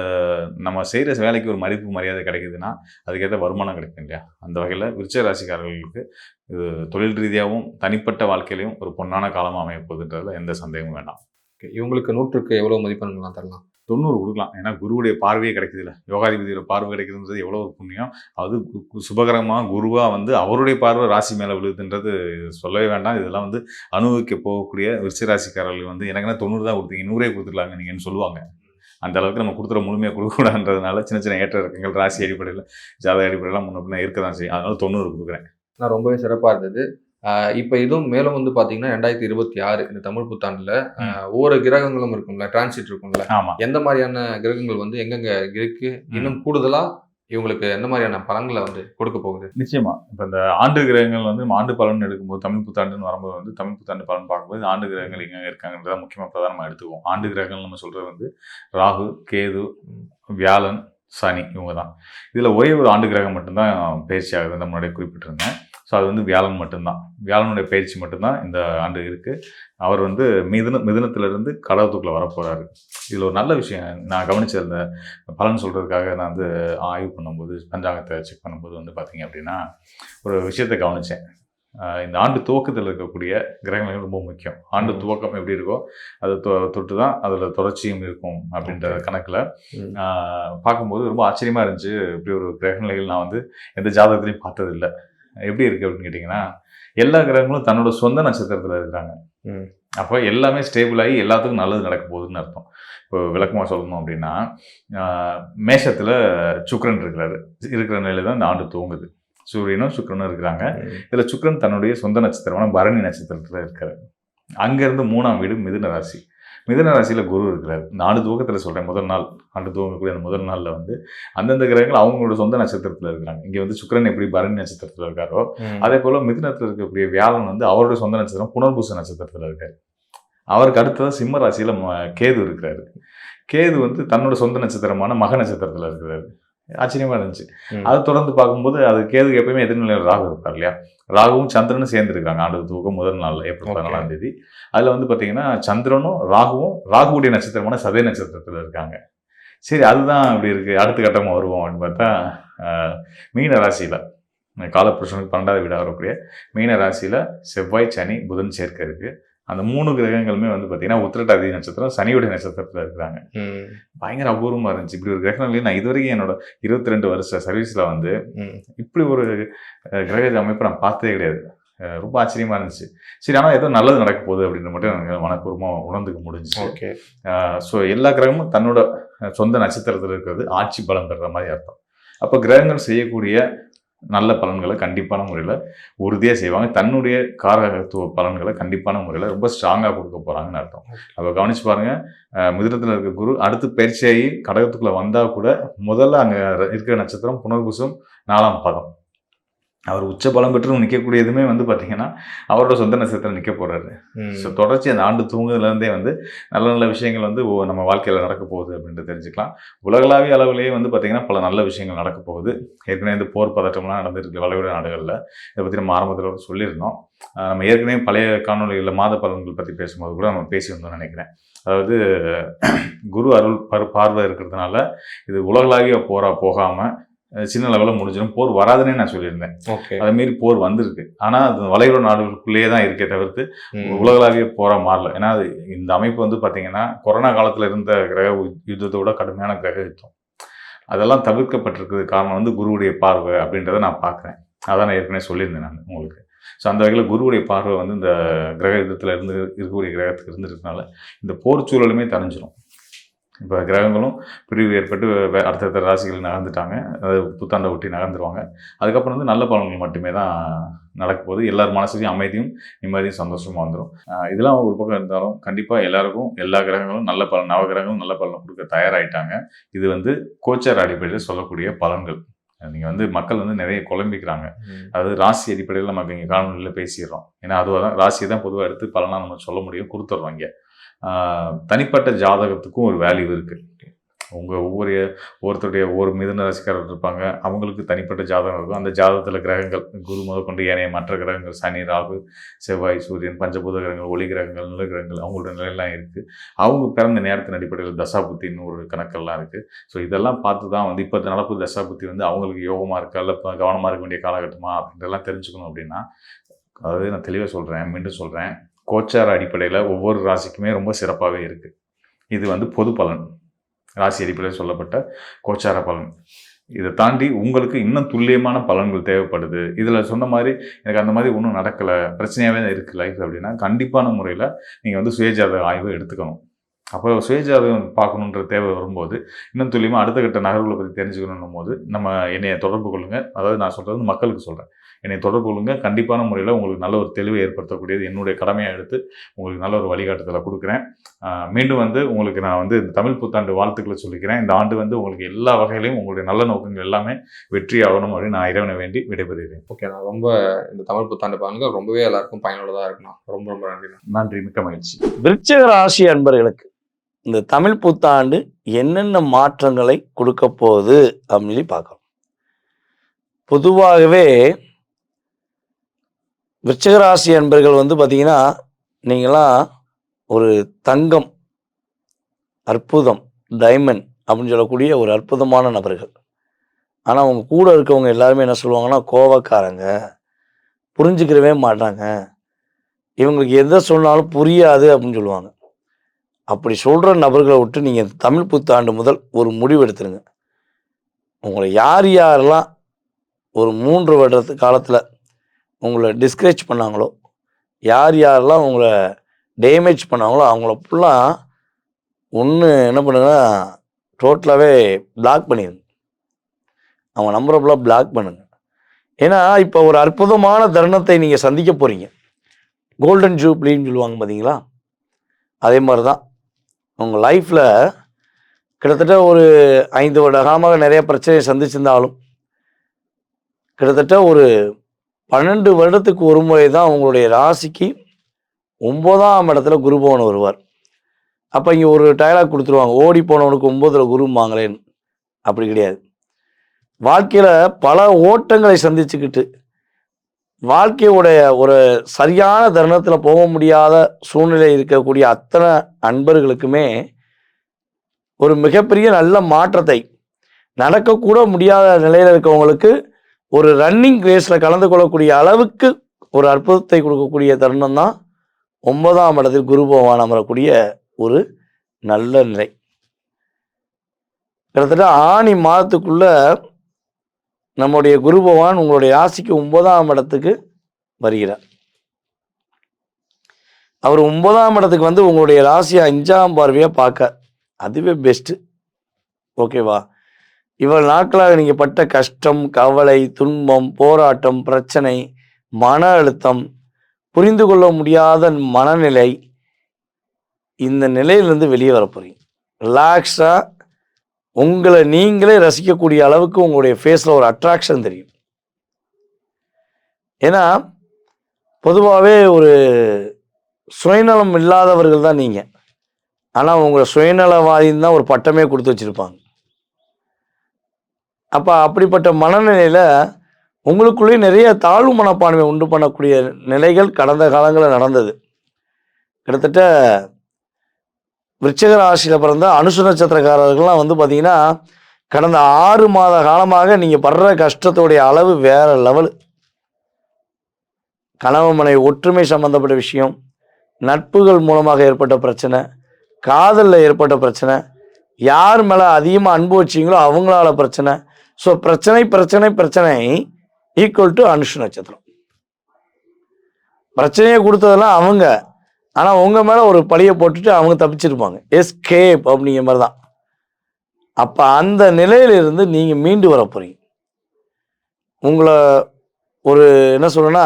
நம்ம செய்கிற வேலைக்கு ஒரு மதிப்பு மரியாதை கிடைக்குதுன்னா அதுக்கேற்ற வருமானம் கிடைக்கும் இல்லையா? அந்த வகையில் விருச்சிக ராசிக்காரர்களுக்கு இது தொழில் ரீதியாகவும் தனிப்பட்ட வாழ்க்கையிலையும் ஒரு பொன்னான காலமாக அமைய போகுதுன்றதுல எந்த சந்தேகமும் வேண்டாம். இவங்களுக்கு 100க்கு எவ்வளோ மதிப்பெண்கள்லாம் தரலாம்? 90 கொடுக்கலாம். ஏன்னா குருவுடைய பார்வையே கிடைக்குது இல்லை, யோகாதிபதியோட பார்வை கிடைக்குதுன்றது எவ்வளோ ஒரு புண்ணியம். அது சுபகரமாக குருவாக வந்து அவருடைய பார்வை ராசி மேலே விழுதுன்றது சொல்லவே வேண்டாம். இதெல்லாம் வந்து அனுபவிக்க போகக்கூடிய விருச்சிக ராசிக்காரர்கள் வந்து எனக்கு என்ன 90 தான் கொடுத்தீங்க, 100 கொடுத்துடலாங்க நீங்கன்னு சொல்லுவாங்க. அந்த அளவுக்கு நம்ம கொடுத்துற முழுமையாக கொடுக்கக்கூடாதுன்றதுனால சின்ன சின்ன ஏற்ற இறக்கங்கள் ராசி அடிப்படையில், ஜாதக அடிப்படையெல்லாம் முன்ன பின்ன இருக்க தான் செய்யும். அதனால 90 கொடுக்குறேன். நான் ரொம்பவே சிறப்பாக இருந்தது. இப்போ இதுவும் மேலும் வந்து பார்த்தீங்கன்னா 2026 இந்த தமிழ் புத்தாண்டில் ஒவ்வொரு கிரகங்களும் இருக்கும்ல, டிரான்சிட் இருக்கும்ல, எந்த மாதிரியான கிரகங்கள் வந்து எங்கெங்க இருக்கு, இன்னும் கூடுதலாக இவங்களுக்கு எந்த மாதிரியான பலன்களை வந்து கொடுக்க போகுது? நிச்சயமா இப்போ இந்த ஆண்டு கிரகங்கள் வந்து ஆண்டு பலன் எடுக்கும்போது தமிழ் புத்தாண்டுன்னு வரும்போது வந்து தமிழ் புத்தாண்டு பலன் பார்க்கும்போது ஆண்டு கிரகங்கள் எங்கே இருக்காங்கன்றத முக்கியமாக பிரதானமாக எடுத்துக்குவோம். ஆண்டு கிரகங்கள் நம்ம சொல்கிறது வந்து ராகு, கேது, வியாழன், சனி, இவங்க தான். இதில் ஒரே ஒரு ஆண்டு கிரகம் மட்டும்தான் பயிற்சி ஆகுது, நம்ம முன்னாடியே குறிப்பிட்டிருந்தேன். ஸோ அது வந்து வியாழன் மட்டும்தான். வியாழனுடைய பயிற்சி மட்டும்தான் இந்த ஆண்டு இருக்குது. அவர் வந்து மிதுனத்திலிருந்து கடகத்துக்குள்ளே வரப்போகிறாரு. இதில் ஒரு நல்ல விஷயம் நான் கவனித்த அந்த பலன் சொல்கிறதுக்காக நான் வந்து ஆய்வு பண்ணும்போது, பஞ்சாங்கத்தை செக் பண்ணும்போது வந்து பார்த்திங்க அப்படின்னா ஒரு விஷயத்தை கவனித்தேன். இந்த ஆண்டு துவக்கத்தில் இருக்கக்கூடிய கிரகங்கள் ரொம்ப முக்கியம். ஆண்டு துவக்கம் எப்படி இருக்கோ அதை தொட்டு தான் அதில் தொடர்ச்சியும் இருக்கும் அப்படின்ற கணக்கில் பார்க்கும்போது ரொம்ப ஆச்சரியமாக இருந்துச்சு. இப்படி ஒரு கிரகநிலைகள் நான் வந்து எந்த ஜாதகத்துலையும் பார்த்ததில்லை. எப்படி இருக்குது அப்படின்னு கேட்டிங்கன்னா எல்லா கிரகங்களும் தன்னோட சொந்த நட்சத்திரத்தில் இருக்கிறாங்க. அப்போ எல்லாமே ஸ்டேபிள் ஆகி எல்லாத்துக்கும் நல்லது நடக்க போகுதுன்னு அர்த்தம். இப்போ விளக்கமாக சொல்லணும் அப்படின்னா மேஷத்தில் சுக்கிரன் இருக்கிற நிலையில் தான் இந்த ஆண்டு துவங்குது. சூரியனும் சுக்கிரனும் இருக்கிறாங்க. இதில் சுக்கிரன் தன்னுடைய சொந்த நட்சத்திரமான பரணி நட்சத்திரத்தில் இருக்காரு. அங்கேருந்து 3ஆம் வீடு மிதுன ராசி. மிதுன ராசியில் குரு இருக்கிறார். இந்த ஆண்டு துவக்கத்தில் சொல்கிறேன், முதல் நாள் ஆண்டு துவங்கக்கூடிய அந்த முதல் நாளில் வந்து அந்தந்த கிரகங்கள் அவங்களோட சொந்த நட்சத்திரத்தில் இருக்கிறாங்க. இங்கே வந்து சுக்கிரன் எப்படி பரணி நட்சத்திரத்தில் இருக்காரோ அதே போல் மிதுனத்தில் இருக்கக்கூடிய வியாழன் வந்து அவருடைய சொந்த நட்சத்திரம் புனர்பூச நட்சத்திரத்தில் இருக்காரு. அவருக்கு அடுத்ததான் சிம்ம ராசியில கேது இருக்கிறாரு. கேது வந்து தன்னோட சொந்த நட்சத்திரமான மக நட்சத்திரத்துல இருக்கிறாரு. ஆச்சரியமா இருந்துச்சு. அதை தொடர்ந்து பார்க்கும்போது அது கேதுக்கு எப்பயுமே எதிர்நிலையில் ராகு இருப்பார் இல்லையா. ராகுவும் சந்திரனும் சேர்ந்து இருக்காங்க ஆண்டு தூக்கம் முதல் நாள்ல ஏப்ரல் 14ஆம் தேதி. அதுல வந்து பாத்தீங்கன்னா சந்திரனும் ராகுவும் ராகுவுடைய நட்சத்திரமான சதய நட்சத்திரத்துல இருக்காங்க. சரி, அதுதான் அப்படி இருக்கு, அடுத்த கட்டமா வருவோம் அப்படின்னு பார்த்தா மீன ராசியில காலபுருஷனுக்கு 12வது வீடாக வரக்கூடிய மீன ராசியில செவ்வாய், சனி, புதன் சேர்க்கை இருக்கு. அந்த 3 கிரகங்களுமே வந்து பார்த்தீங்கன்னா உத்திரட்டாதி நட்சத்திரம் சனியுடைய நட்சத்திரத்தில் இருக்கிறாங்க. பயங்கர அபூர்வமாக இருந்துச்சு. இப்படி ஒரு கிரகம் நான் இதுவரைக்கும் என்னோட 22 வருஷ சர்வீஸில் வந்து இப்படி ஒரு கிரக அமைப்பை நான் பார்த்ததே கிடையாது. ரொம்ப ஆச்சரியமா இருந்துச்சு. சரி, ஆனால் ஏதோ நல்லது நடக்க போகுது அப்படின்னு மட்டும் எனக்கு மனப்பூர்வமாக உணர்ந்துக்க முடிஞ்சிச்சு. ஓகே. ஸோ எல்லா கிரகமும் தன்னோட சொந்த நட்சத்திரத்தில் இருக்கிறது ஆட்சி பலம் பெறுற மாதிரி அர்த்தம். அப்போ கிரகங்கள் செய்யக்கூடிய நல்ல பலன்களை கண்டிப்பான முறையில் உறுதியாக செய்வாங்க. தன்னுடைய காரகத்துவ பலன்களை கண்டிப்பான முறையில் ரொம்ப ஸ்ட்ராங்காக கொடுக்க போகிறாங்கன்னு அர்த்தம். அப்போ கவனிச்சு பாருங்க, மிதுனத்தில் இருக்க குரு அடுத்து பயிற்சியாகி கடகத்துக்குள்ளே வந்தால் கூட முதல்ல அங்கே இருக்கிற நட்சத்திரம் புனர்பூசம் 4ஆம் பாதம். அவர் உச்ச பலம் பெற்று நிற்கக்கூடியதுமே வந்து பார்த்தீங்கன்னா அவரோட சொந்த நட்சத்திரம் நிற்க போறாரு. ஸோ தொடர்ச்சி அந்த ஆண்டு தூங்குதுலேருந்தே வந்து நல்ல நல்ல விஷயங்கள் வந்து நம்ம வாழ்க்கையில் நடக்க போகுது அப்படின்ட்டு தெரிஞ்சுக்கலாம். உலகளாவிய அளவிலேயே வந்து பார்த்தீங்கன்னா பல நல்ல விஷயங்கள் நடக்க போகுது. ஏற்கனவே இந்த போர் பதட்டம்லாம் நடந்துருக்கு வளைகுடா நாடுகளில். இதை பற்றி நம்ம ஆரம்பத்தில் சொல்லியிருந்தோம். நம்ம ஏற்கனவே பழைய காணொலிகளில் மாத பலன்கள் பற்றி பேசும்போது கூட நம்ம பேசியிருந்தோம்னு நினைக்கிறேன். அதாவது குரு அருள் பார்வை இருக்கிறதுனால இது உலகளாவிய போகாமல் சின்ன லெவலில் முடிஞ்சிடும். போர் வராதுன்னே நான் சொல்லியிருந்தேன். அதை மீறி போர் வந்திருக்கு. ஆனால் அது வளைகுடா நாடுகளுக்குள்ளேயே தான் இருக்கே தவிர்த்து உலகளாவிய போரா மாறல. ஏன்னா அது இந்த அமைப்பு வந்து பார்த்தீங்கன்னா கொரோனா காலத்தில் இருந்த கிரக யுத்தத்தை விட கடுமையான கிரக யுத்தம். அதெல்லாம் தவிர்க்கப்பட்டிருக்கிறது காரணம் வந்து குருவுடைய பார்வை அப்படின்றத நான் பார்க்குறேன். அதான் நான் ஏற்கனவே சொல்லியிருந்தேன் நான் உங்களுக்கு. ஸோ அந்த வகையில் குருவுடைய பார்வை வந்து இந்த கிரக யுத்தத்தில் இருக்கக்கூடிய கிரகத்துக்கு இருந்துருக்கனால இந்த போர் சூழலுமே தணிஞ்சிடும். இப்போ கிரகங்களும் பிரிவு ஏற்பட்டு அடுத்தடுத்த ராசிகள் நகர்ந்துட்டாங்க. அதாவது புத்தாண்டை ஒட்டி நகர்ந்துருவாங்க. அதுக்கப்புறம் வந்து நல்ல பலன்கள் மட்டுமே தான் நடக்க போகுது. எல்லார் மனசுலையும் அமைதியும் நிம்மதியும் சந்தோஷமாக வந்துடும். இதெல்லாம் ஒரு பக்கம் இருந்தாலும் கண்டிப்பாக எல்லாருக்கும் எல்லா கிரகங்களும் நல்ல பலன், நவகிரகங்களும் நல்ல பலன் கொடுக்க தயாராகிட்டாங்க. இது வந்து கோச்சார் அடிப்படையில் சொல்லக்கூடிய பலன்கள். நீங்கள் வந்து மக்கள் வந்து நிறைய குழம்பிக்கிறாங்க. அதாவது ராசி அடிப்படையில் நமக்கு இங்கே காணொலியில் பேசிடுறோம். ஏன்னா அதுவாக தான் ராசியை தான் பொதுவாக எடுத்து பலனாக நம்ம சொல்ல முடியும், கொடுத்துட்றோம். இங்கே தனிப்பட்ட ஜாதகத்துக்கும் ஒரு வேல்யூ இருக்குது. உங்கள் ஒவ்வொருத்தருடைய ஒவ்வொரு மிதுன ராசிக்காரர் இருப்பாங்க. அவங்களுக்கு தனிப்பட்ட ஜாதகம் இருக்கும். அந்த ஜாதகத்தில் கிரகங்கள் குரு முதற்கொண்டு ஏனைய மற்ற கிரகங்கள் சனி, ராகு, செவ்வாய், சூரியன், பஞ்சபூத கிரகங்கள், ஒளி கிரகங்கள், நில கிரகங்கள் அவங்களோட நிலையெல்லாம் இருக்குது. அவங்க பிறந்த நேரத்தின் அடிப்படையில் தசாபுத்தின்னு ஒரு கணக்கெல்லாம் இருக்குது. ஸோ இதெல்லாம் பார்த்து தான் வந்து இப்போ நடப்பு தசாபுத்தி வந்து அவங்களுக்கு யோகமாக இருக்கா இல்லை கவனமாக இருக்க வேண்டிய காலகட்டமா அப்படின்றலாம் தெரிஞ்சுக்கணும். அப்படின்னா அதாவது நான் தெளிவாக சொல்கிறேன், மீண்டும் சொல்கிறேன், கோச்சார அடிப்படையில் ஒவ்வொரு ராசிக்குமே ரொம்ப சிறப்பாகவே இருக்குது. இது வந்து பொது பலன், ராசி அடிப்படையில் சொல்லப்பட்ட கோச்சார பலன். இதை தாண்டி உங்களுக்கு இன்னும் துல்லியமான பலன்கள் தேவைப்படுது. இதில் சொன்ன மாதிரி எனக்கு அந்த மாதிரி ஒன்றும் நடக்கலை, பிரச்சனையாகவே தான் இருக்குது லைஃப் அப்படின்னா கண்டிப்பான முறையில் நீங்கள் வந்து சுயஜாதக ஆய்வு எடுத்துக்கணும். அப்போ சுயஜாதகம் பார்க்கணுன்ற தேவை வரும்போது இன்னும் துல்லியமாக அடுத்த கட்ட நகர்வுகளை பற்றி தெரிஞ்சுக்கணும் போது நம்ம என்னைய தொடர்பு கொள்ளுங்கள். அதாவது நான் சொல்கிறது மக்களுக்கு சொல்கிறேன், என்னை தொடர்பு கொள்ளுங்கள். கண்டிப்பான முறையில் உங்களுக்கு நல்ல ஒரு தெளிவை ஏற்படுத்தக்கூடியது என்னுடைய கடமையாக எடுத்து உங்களுக்கு நல்ல ஒரு வழிகாட்டுதலை கொடுக்குறேன். மீண்டும் வந்து உங்களுக்கு நான் வந்து இந்த தமிழ் புத்தாண்டு வாழ்த்துக்களை சொல்லிக்கிறேன். இந்த ஆண்டு வந்து உங்களுக்கு எல்லா வகையிலையும் உங்களுடைய நல்ல நோக்கங்கள் எல்லாமே வெற்றி ஆகணும் அப்படின்னு நான் இறைவனை வேண்டி விடைபெறுகிறேன். ஓகே, நான் ரொம்ப இந்த தமிழ் புத்தாண்டு பலன்கள் ரொம்பவே எல்லாருக்கும் பயனுள்ளதாக இருக்கணும். ரொம்ப ரொம்ப நன்றி. நன்றி, மிக்க மகிழ்ச்சி. விருச்சிக ராசி அன்பர்களுக்கு இந்த தமிழ் புத்தாண்டு என்னென்ன மாற்றங்களை கொடுக்க போகுது அப்படின்னு சொல்லி பார்க்கலாம். பொதுவாகவே விருச்சிக ராசி அன்பர்கள் வந்து பார்த்தீங்கன்னா நீங்களாம் ஒரு தங்கம், அற்புதம், டைமண்ட் அப்படின்னு சொல்லக்கூடிய ஒரு அற்புதமான நபர்கள். ஆனால் அவங்க கூட இருக்கவங்க எல்லாருமே என்ன சொல்லுவாங்கன்னா கோவக்காரங்க, புரிஞ்சுக்கிறவே மாட்டாங்க, இவங்களுக்கு எதை சொன்னாலும் புரியாது அப்படின்னு சொல்லுவாங்க. அப்படி சொல்கிற நபர்களை விட்டு நீங்கள் தமிழ் புத்தாண்டு முதல் ஒரு முடிவு எடுத்துருங்க. உங்களை யார் யாரெல்லாம் ஒரு 3 வருடத்து காலத்தில் உங்களை டிஸ்கரேஜ் பண்ணாங்களோ, யார் யாரெல்லாம் உங்களை டேமேஜ் பண்ணாங்களோ அவங்கள ஃபுல்லாக ஒன்று என்ன பண்ணுங்கன்னா டோட்டலாகவே பிளாக் பண்ணிடுங்க. அவங்க நம்பரை ஃபுல்லாக பிளாக் பண்ணுங்க. ஏன்னா இப்போ ஒரு அற்புதமான தருணத்தை நீங்கள் சந்திக்க போகிறீங்க. கோல்டன் ஜூப்ளின்னு சொல்லுவாங்க பார்த்தீங்களா, அதே மாதிரி தான் உங்கள் லைஃப்பில் கிட்டத்தட்ட ஒரு 5 வருட காலமாக நிறைய பிரச்சனையை சந்திச்சிருந்தாலும் கிட்டத்தட்ட ஒரு 12 வருடத்துக்கு ஒரு முறை தான் உங்களுடைய ராசிக்கு 9ஆம் இடத்துல குரு பகவான் வருவார். அப்போ இங்கே ஒரு டயலாக் கொடுத்துருவாங்க, ஓடி போனவனுக்கு 9ல் குரும்பாங்களேன்னு. அப்படி கிடையாது. வாழ்க்கையில் பல ஓட்டங்களை சந்திச்சுக்கிட்டு வாழ்க்கையுடைய ஒரு சரியான தருணத்தில் போக முடியாத சூழ்நிலை இருக்கக்கூடிய அத்தனை அன்பர்களுக்குமே ஒரு மிகப்பெரிய நல்ல மாற்றத்தை, நடக்கக்கூட முடியாத நிலையில் இருக்கவங்களுக்கு ஒரு ரன்னிங் ரேஸில் கலந்து கொள்ளக்கூடிய அளவுக்கு ஒரு அற்புதத்தை கொடுக்கக்கூடிய தருணம் தான் 9ஆம் இடத்தில் குரு பகவான் அமரக்கூடிய ஒரு நல்ல நிலை. கிட்டத்தட்ட ஆனி மாதத்துக்குள்ள நம்முடைய குரு பகவான் உங்களுடைய ராசிக்கு 9ஆம் இடத்துக்கு வருகிறார். அவர் 9ஆம் இடத்துக்கு வந்து உங்களுடைய ராசியை 5ஆம் பார்வையாக பார்க்க, அதுவே பெஸ்ட்டு. ஓகேவா? இவ்வளவு நாட்களாக நீங்கள் பட்ட கஷ்டம், கவலை, துன்பம், போராட்டம், பிரச்சனை, மன அழுத்தம், புரிந்து கொள்ள முடியாத மனநிலை, இந்த நிலையிலிருந்து வெளியே வர போறீங்க. ரிலாக்ஸாக உங்களை நீங்களே ரசிக்கக்கூடிய அளவுக்கு உங்களுடைய ஃபேஸில் ஒரு அட்ராக்ஷன் தெரியும். ஏன்னா பொதுவாகவே ஒரு சுயநலம் இல்லாதவர்கள் தான் நீங்கள். ஆனால் உங்களை சுயநலவாதின்னு தான் ஒரு பட்டமே கொடுத்து வச்சுருப்பாங்க. அப்போ அப்படிப்பட்ட மனநிலையில் உங்களுக்குள்ளேயே நிறைய தாழ்வு மனப்பான்மை உண்டு பண்ணக்கூடிய நிலைகள் கடந்த காலங்களில் நடந்தது. கிட்டத்தட்ட விருச்சிக ராசியில் பிறந்த அனுச நட்சத்திரக்காரர்கள்லாம் வந்து பார்த்தீங்கன்னா கடந்த 6 மாத காலமாக நீங்கள் படுற கஷ்டத்துடைய அளவு வேற லெவலு. கணவன் மனைவி ஒற்றுமை சம்பந்தப்பட்ட விஷயம், நட்புகள் மூலமாக ஏற்பட்ட பிரச்சனை, காதலில் ஏற்பட்ட பிரச்சனை, யார் மேலே அதிகமாக அன்பு வச்சிங்களோ அவங்களால பிரச்சனை. ஸோ பிரச்சனை பிரச்சனை பிரச்சனை ஈக்குவல் டு அனுஷ நட்சத்திரம். பிரச்சனையை கொடுத்ததெல்லாம் அவங்க, ஆனால் உங்கள் மேலே ஒரு பழியை போட்டுட்டு அவங்க தப்பிச்சிருப்பாங்க. எஸ்கேப் அப்படிங்கிற மாதிரி தான். அப்போ அந்த நிலையிலிருந்து நீங்கள் மீண்டு வர போகிறீங்க. உங்களை ஒரு என்ன சொல்கிறேன்னா,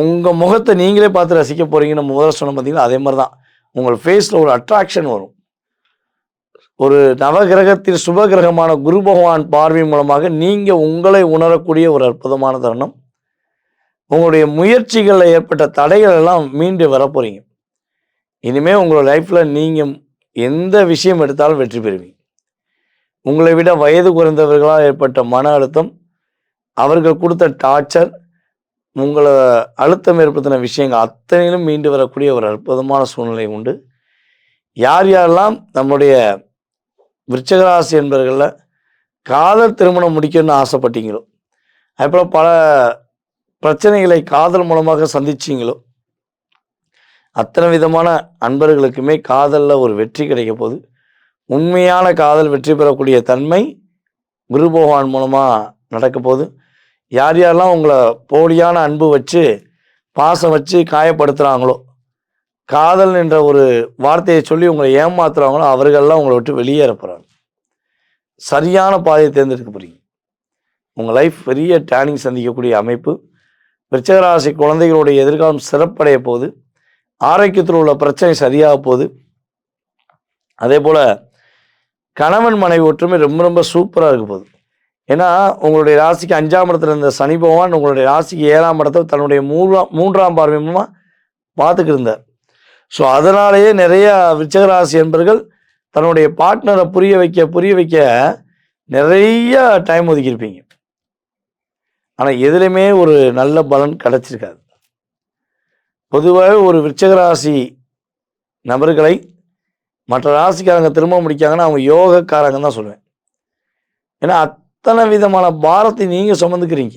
உங்கள் முகத்தை நீங்களே பார்த்து ரசிக்க போகிறீங்கன்னு முதல்ல சொன்ன பார்த்தீங்கன்னா, அதே மாதிரி தான் உங்கள் ஃபேஸில் ஒரு அட்ராக்ஷன் வரும். ஒரு நவகிரகத்தில் சுப கிரகமான குரு பகவான் பார்வை மூலமாக நீங்கள் உங்களை உணரக்கூடிய ஒரு அற்புதமான தருணம். உங்களுடைய முயற்சிகளில் ஏற்பட்ட தடைகள் எல்லாம் மீண்டு வர போகிறீங்க. இனிமேல் உங்களோட லைஃப்பில் நீங்கள் எந்த விஷயம் எடுத்தாலும் வெற்றி பெறுவீங்க. உங்களை விட வயது குறைந்தவர்களால் ஏற்பட்ட மன அழுத்தம், அவர்கள் கொடுத்த டார்ச்சர், உங்களை அழுத்தம் ஏற்படுத்தின விஷயங்கள் அத்தனையிலும் மீண்டு வரக்கூடிய ஒரு அற்புதமான சூழ்நிலை உண்டு. யார் யாரெல்லாம் நம்முடைய விருச்சிக ராசி என்பவர்களில் காதல் திருமணம் முடிக்கணும்னு ஆசைப்பட்டீங்களோ, அதுபோல் பல பிரச்சனைகளை காதல் மூலமாக சந்திச்சிங்களோ, அத்தனை விதமான அன்பர்களுக்குமே காதலில் ஒரு வெற்றி கிடைக்க போகுது. உண்மையான காதல் வெற்றி பெறக்கூடிய தன்மை குரு பகவான் மூலமாக நடக்க போகுது. யார் யாரெல்லாம் உங்களை போலியான அன்பு வச்சு பாசம் வச்சு காயப்படுத்துகிறாங்களோ, காதல் என்ற ஒரு வார்த்தையை சொல்லி உங்களை ஏமாத்துறாங்களோ, அவர்கள்லாம் உங்களை விட்டு வெளியேற போகிறாங்க. சரியான பாதையை தேர்ந்தெடுக்க போகிறீங்க. உங்கள் லைஃப் பெரிய டேர்னிங் சந்திக்கக்கூடிய அமைப்பு. விருச்சிக ராசி குழந்தைகளுடைய எதிர்காலம் சிறப்படைய போகுது. ஆரோக்கியத்தில் உள்ள பிரச்சனை சரியாக போகுது. அதே போல் கணவன் மனைவி ஒற்றுமை ரொம்ப ரொம்ப சூப்பராக இருக்க போகுது. ஏன்னா உங்களுடைய ராசிக்கு 5ஆம் இடத்துல இருந்த சனி பகவான் உங்களுடைய ராசிக்கு 7ஆம் இடத்தை தன்னுடைய 3ஆம் பார்வை மூலமாக பார்த்துக்கிட்டு இருந்தார். ஸோ அதனாலேயே நிறைய விருச்சிக ராசி என்பர்கள் தன்னுடைய பார்ட்னரை புரிய வைக்க நிறைய டைம் ஒதுக்கியிருப்பீங்க. ஆனால் எதுலையுமே ஒரு நல்ல பலன் கிடைச்சிருக்காது. பொதுவாக ஒரு விருச்சிக ராசி நபர்களை மற்ற ராசிக்காரங்க திரும்ப முடிக்காங்கன்னா அவங்க யோகக்காரங்க தான் சொல்லுவேன். ஏன்னா அத்தனை விதமான பாரத்தை நீங்கள் சுமந்துக்கிறீங்க.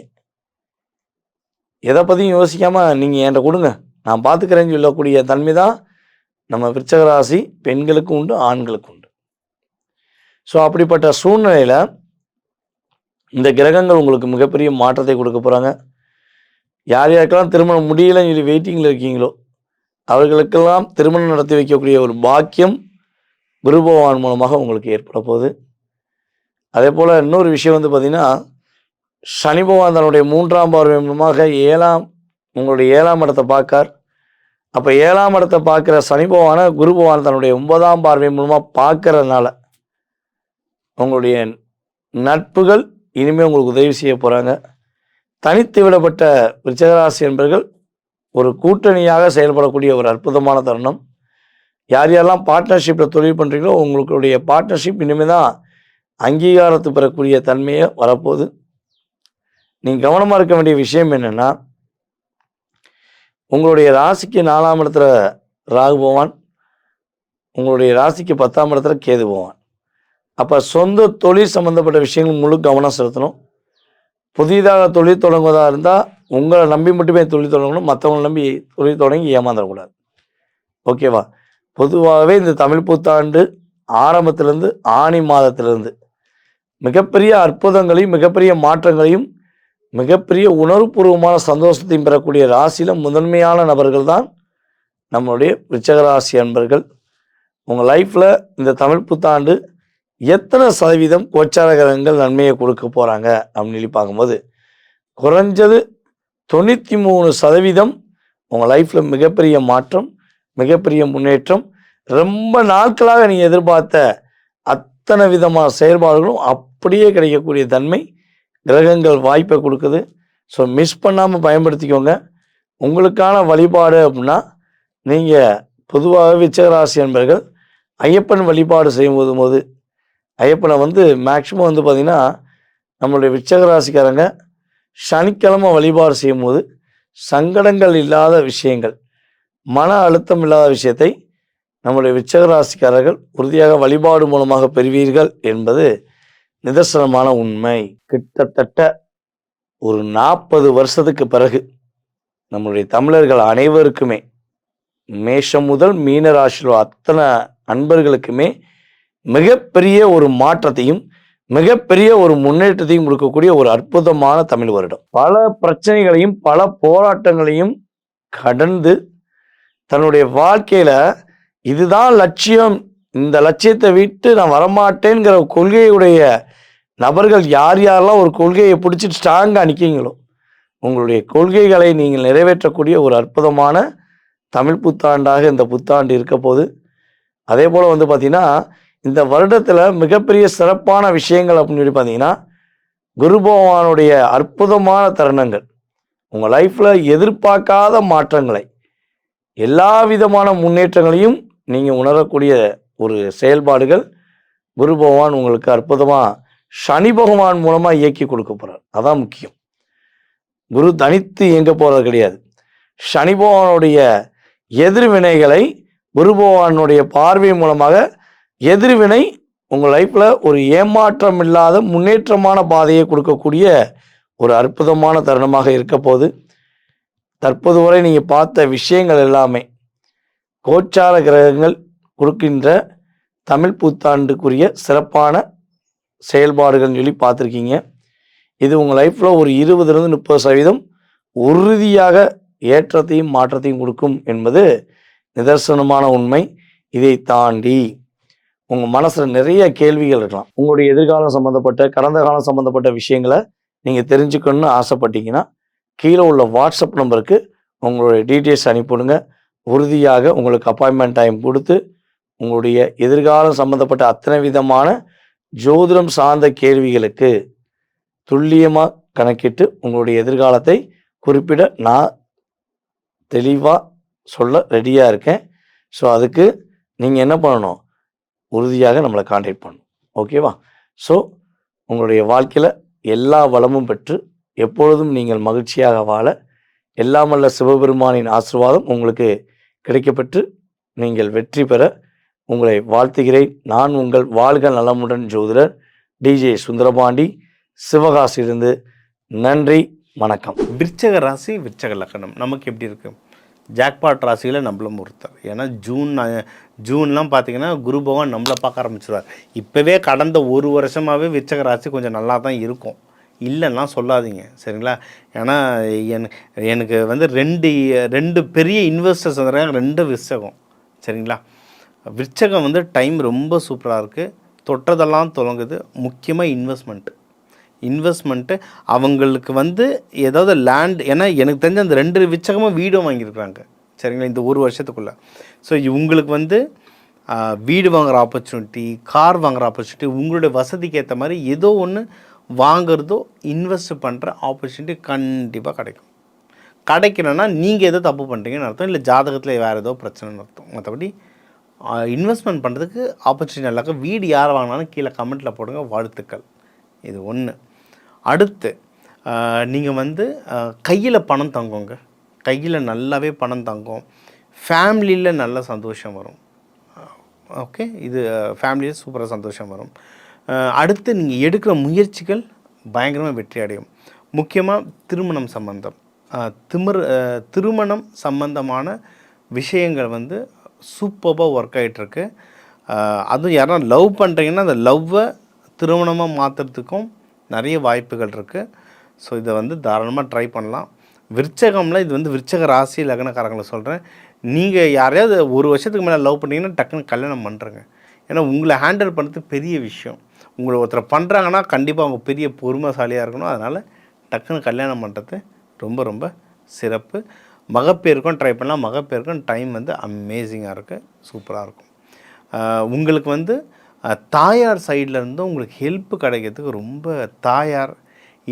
எதை பற்றியும் யோசிக்காமல் நீங்கள் என்கிட்ட கொடுங்க நான் பார்த்துக்கிறேன்னு சொல்லக்கூடிய தன்மை தான் நம்ம விருச்சிக ராசி பெண்களுக்கு உண்டு, ஆண்களுக்கு உண்டு. ஸோ அப்படிப்பட்ட சூழ்நிலையில் இந்த கிரகங்கள் உங்களுக்கு மிகப்பெரிய மாற்றத்தை கொடுக்க போகிறாங்க. யார் யாருக்கெல்லாம் திருமணம் முடியலைன்னு சொல்லி வெயிட்டிங்கில் இருக்கீங்களோ அவர்களுக்கெல்லாம் திருமணம் நடத்தி வைக்கக்கூடிய ஒரு பாக்கியம் குரு பகவான் மூலமாக உங்களுக்கு ஏற்பட போகுது. அதே போல் இன்னொரு விஷயம் வந்து பார்த்திங்கன்னா, சனி பகவான் தன்னுடைய 3ஆம் பார்வை மூலமாக உங்களுடைய 7ஆம் இடத்தை பார்க்கார். அப்போ 7ஆம் இடத்தை பார்க்குற சனி பகவானை குரு பகவான் தன்னுடைய 9ஆம் பார்வை மூலமாக பார்க்கறதுனால உங்களுடைய நட்புகள் இனிமேல் உங்களுக்கு உதவி செய்ய போகிறாங்க. தனித்து விடப்பட்ட விருச்சிக ராசி என்பர்கள் ஒரு கூட்டணியாக செயல்படக்கூடிய ஒரு அற்புதமான தருணம். யார் யாரெல்லாம் பார்ட்னர்ஷிப்பில் தொழில் பண்ணுறீங்களோ உங்களுடைய பார்ட்னர்ஷிப் இனிமேல் தான் அங்கீகாரத்து பெறக்கூடிய தன்மையை வரப்போகுது. நீங்கள் கவனமாக இருக்க வேண்டிய விஷயம் என்னென்னா, உங்களுடைய ராசிக்கு 4ஆம் இடத்துல ராகு பகவான், உங்களுடைய ராசிக்கு 10ஆம் இடத்துல கேது பகவான். அப்போ சொந்த தொழில் சம்மந்தப்பட்ட விஷயங்கள் முழு கவனம் செலுத்தணும். புதிதாக தொழில் தொடங்குவதாக இருந்தால் உங்களை நம்பி மட்டுமே தொழில் தொடங்கணும், மற்றவங்களை நம்பி தொழில் தொடங்கி ஏமாந்துடக்கூடாது. ஓகேவா? பொதுவாகவே இந்த தமிழ் புத்தாண்டு ஆரம்பத்திலேருந்து ஆனி மாதத்திலிருந்து மிகப்பெரிய அற்புதங்களையும் மிகப்பெரிய மாற்றங்களையும் மிகப்பெரிய உணர்வுபூர்வமான சந்தோஷத்தையும் பெறக்கூடிய ராசியில் முதன்மையான நபர்கள் தான் நம்மளுடைய விருச்சிக ராசி அன்பர்கள். உங்கள் லைஃப்பில் இந்த தமிழ் புத்தாண்டு எத்தனை சதவீதம் கோச்சார கிரகங்கள் நன்மையை கொடுக்க போகிறாங்க அப்படின்னு சொல்லி பார்க்கும்போது குறைஞ்சது 93% உங்கள் லைஃப்பில் மிகப்பெரிய மாற்றம், மிகப்பெரிய முன்னேற்றம், ரொம்ப நாட்களாக நீங்கள் எதிர்பார்த்த அத்தனை விதமான செயல்பாடுகளும் அப்படியே கிடைக்கக்கூடிய தன்மை கிரகங்கள் வாய்ப்பை கொடுக்குது. ஸோ மிஸ் பண்ணாமல் பயன்படுத்திக்கோங்க. உங்களுக்கான வழிபாடு அப்படின்னா நீங்கள் பொதுவாகவே விருச்சிக ராசி என்பர்கள் ஐயப்பன் வழிபாடு செய்யும்போது ஐயப்பனை மேக்சிமம் பார்த்திங்கன்னா நம்மளுடைய விருச்சிக ராசிக்காரங்க சனிக்கிழமை வழிபாடு செய்யும்போது சங்கடங்கள் இல்லாத விஷயங்கள், மன அழுத்தம் இல்லாத விஷயத்தை நம்முடைய விருச்சிக ராசிக்காரர்கள் உறுதியாக வழிபாடு மூலமாக பெறுவீர்கள் என்பது நிதர்சனமான உண்மை. கிட்டத்தட்ட ஒரு 40 வருஷத்துக்கு பிறகு நம்முடைய தமிழர்கள் அனைவருக்குமே மேஷம் முதல் மீன ராசியில் அத்தனை அன்பர்களுக்குமே மிகப்பெரிய ஒரு மாற்றத்தையும் மிகப்பெரிய ஒரு முன்னேற்றத்தையும் கொடுக்கக்கூடிய ஒரு அற்புதமான தமிழ் வருடம். பல பிரச்சனைகளையும் பல போராட்டங்களையும் கடந்து தன்னுடைய வாழ்க்கையில இதுதான் லட்சியம், இந்த லட்சியத்தை விட்டு நான் வரமாட்டேங்கிற கொள்கையுடைய நபர்கள் யார் யாரெல்லாம் ஒரு கொள்கையை பிடிச்சிட்டு ஸ்ட்ராங்காக நிற்கீங்களோ உங்களுடைய கொள்கைகளை நீங்கள் நிறைவேற்றக்கூடிய ஒரு அற்புதமான தமிழ் புத்தாண்டாக இந்த புத்தாண்டு இருக்க போது. அதே போல் பார்த்தீங்கன்னா இந்த வருடத்தில் மிகப்பெரிய சிறப்பான விஷயங்கள் அப்படின்னு சொல்லி பார்த்தீங்கன்னா குரு பகவானுடைய அற்புதமான தருணங்கள், உங்கள் லைஃப்பில் எதிர்பார்க்காத மாற்றங்களை, எல்லா விதமான முன்னேற்றங்களையும் நீங்கள் உணரக்கூடிய ஒரு செயல்பாடுகள் குரு பகவான் உங்களுக்கு அற்புதமாக சனி பகவான் மூலமாக இயக்கி கொடுக்க போகிறார். அதான் முக்கியம். குரு தனித்து இயங்க போகிறது கிடையாது. சனி பகவானுடைய எதிர்வினைகளை குரு பகவானுடைய பார்வை மூலமாக எதிர்வினை உங்கள் லைஃப்பில் ஒரு ஏமாற்றம் இல்லாத முன்னேற்றமான பாதையை கொடுக்கக்கூடிய ஒரு அற்புதமான தருணமாக இருக்க போது. தற்போது வரை நீங்கள் பார்த்த விஷயங்கள் எல்லாமே கோச்சார கிரகங்கள் கொடுக்கின்ற தமிழ் புத்தாண்டுக்குரிய சிறப்பான செயல்பாடுகள்னு சொல்லி பார்த்துருக்கீங்க. இது உங்கள் லைஃப்பில் ஒரு 20-30% உறுதியாக ஏற்றத்தையும் மாற்றத்தையும் கொடுக்கும் என்பது நிதர்சனமான உண்மை. இதை தாண்டி உங்கள் மனசில் நிறைய கேள்விகள் இருக்கலாம். உங்களுடைய எதிர்காலம் சம்மந்தப்பட்ட கடந்த காலம் சம்மந்தப்பட்ட விஷயங்களை நீங்கள் தெரிஞ்சுக்கணும்னு ஆசைப்பட்டீங்கன்னா கீழே உள்ள வாட்ஸ்அப் நம்பருக்கு உங்களுடைய டீட்டெயில்ஸ் அனுப்பிவிடுங்க. உறுதியாக உங்களுக்கு அப்பாயின்மெண்ட் டைம் கொடுத்து உங்களுடைய எதிர்காலம் சம்மந்தப்பட்ட அத்தனை விதமான ஜோதிடம் சார்ந்த கேள்விகளுக்கு துல்லியமாக கணக்கிட்டு உங்களுடைய எதிர்காலத்தை குறிப்பிட நான் தெளிவாக சொல்ல ரெடியாக இருக்கேன். ஸோ அதுக்கு நீங்கள் என்ன பண்ணணும், உறுதியாக நம்மளை கான்டாக்ட் பண்ணணும். ஓகேவா? ஸோ உங்களுடைய வாழ்க்கையில் எல்லா வளமும் பெற்று எப்பொழுதும் நீங்கள் மகிழ்ச்சியாக வாழ எல்லாமல்ல சிவபெருமானின் ஆசீர்வாதம் உங்களுக்கு கிடைக்கப்பெற்று நீங்கள் வெற்றி பெற உங்களை வாழ்த்துகிறேன். நான் உங்கள் வாழ்க நலமுடன் ஜோதிடர் டிஜே சுந்தரபாண்டி, சிவகாசியிலிருந்து. நன்றி, வணக்கம். விருச்சக ராசி விருச்சக லக்னம் நமக்கு எப்படி இருக்குது? ஜாக்பாட் ராசியில் நம்மளும் ஒருத்தர். ஏன்னா ஜூன்லாம் பார்த்திங்கன்னா குரு பகவான் நம்மளை பார்க்க ஆரம்பிச்சிடுவார். இப்போவே கடந்த ஒரு வருஷமாகவே விருச்சக ராசி கொஞ்சம் நல்லா தான் இருக்கும், இல்லைன்னா சொல்லாதீங்க, சரிங்களா? ஏன்னா எனக்கு ரெண்டு பெரிய இன்வெஸ்டர்ஸ் வந்துடுறாங்க, 2 விருச்சகம், சரிங்களா? விருச்சகம் டைம் ரொம்ப சூப்பராக இருக்குது, தொட்டதெல்லாம் தொடங்குது. முக்கியமாக இன்வெஸ்ட்மெண்ட்டு அவங்களுக்கு ஏதாவது லேண்ட், ஏன்னா எனக்கு தெரிஞ்ச அந்த 2 விருச்சகமாக வீடும் வாங்கியிருக்கிறாங்க, சரிங்களா, இந்த ஒரு வருஷத்துக்குள்ளே. ஸோ இவங்களுக்கு வீடு வாங்குகிற ஆப்பர்ச்சுனிட்டி, கார் வாங்குகிற ஆப்பர்ச்சுனிட்டி, உங்களுடைய வசதிக்கு ஏற்ற மாதிரி ஏதோ ஒன்று வாங்கிறதோ இன்வெஸ்ட் பண்ணுற ஆப்பர்ச்சுனிட்டி கண்டிப்பாக கிடைக்கும். கிடைக்கணும்னா நீங்கள் ஏதோ தப்பு பண்ணுறீங்கன்னு அர்த்தம், இல்லை ஜாதகத்தில் வேறு ஏதோ பிரச்சனைன்னு அர்த்தம். மற்றபடி இன்வெஸ்ட்மெண்ட் பண்ணுறதுக்கு ஆப்பர்ச்சுனிட்டி நல்லாக்க. வீடு யார் வாங்கினாலும் கீழே கமெண்ட்டில் போடுங்க, வாழ்த்துக்கள். இது ஒன்று. அடுத்து நீங்கள் வந்து கையில் பணம் தங்குங்க, கையில் நல்லாவே பணம் தங்கும், ஃபேமிலியில் நல்ல சந்தோஷம் வரும். ஓகே, இது ஃபேமிலியில் சூப்பராக சந்தோஷம் வரும். அடுத்து நீங்கள் எடுக்கிற முயற்சிகள் பயங்கரமாக வெற்றி அடையும். முக்கியமாக திருமணம் சம்பந்தம், திருமணம் சம்பந்தமான விஷயங்கள் வந்து சூப்பராக ஒர்க் ஆகிட்டுருக்கு. அதுவும் யாரா லவ் பண்ணுறீங்கன்னா அந்த லவ்வை திருமணமாக மாற்றுறதுக்கும் நிறைய வாய்ப்புகள் இருக்குது. ஸோ இதை வந்து தாராளமாக ட்ரை பண்ணலாம். விருச்சகமில் இது வந்து விருச்சக ராசி லக்னக்காரங்களை சொல்கிறேன். நீங்கள் யாரையாவது ஒரு வருஷத்துக்கு மேலே லவ் பண்ணிங்கன்னா டக்குன்னு கல்யாணம் பண்ணுறங்க. ஏன்னா உங்களை ஹேண்டில் பண்ணுறது பெரிய விஷயம். உங்களை ஒருத்தரை பண்ணுறாங்கன்னா கண்டிப்பாக அவங்க பெரிய பொறுமைசாலியாக இருக்கணும். அதனால் டக்குன்னு கல்யாணம் பண்ணுறது ரொம்ப ரொம்ப சிறப்பு. மகப்பேருக்கும் ட்ரை பண்ணலாம். மகப்பேருக்கும் டைம் வந்து அமேசிங்காக இருக்குது, சூப்பராக இருக்கும். உங்களுக்கு வந்து தாயார் சைட்லேருந்து உங்களுக்கு ஹெல்ப் கிடைக்கிறதுக்கு ரொம்ப தாயார்,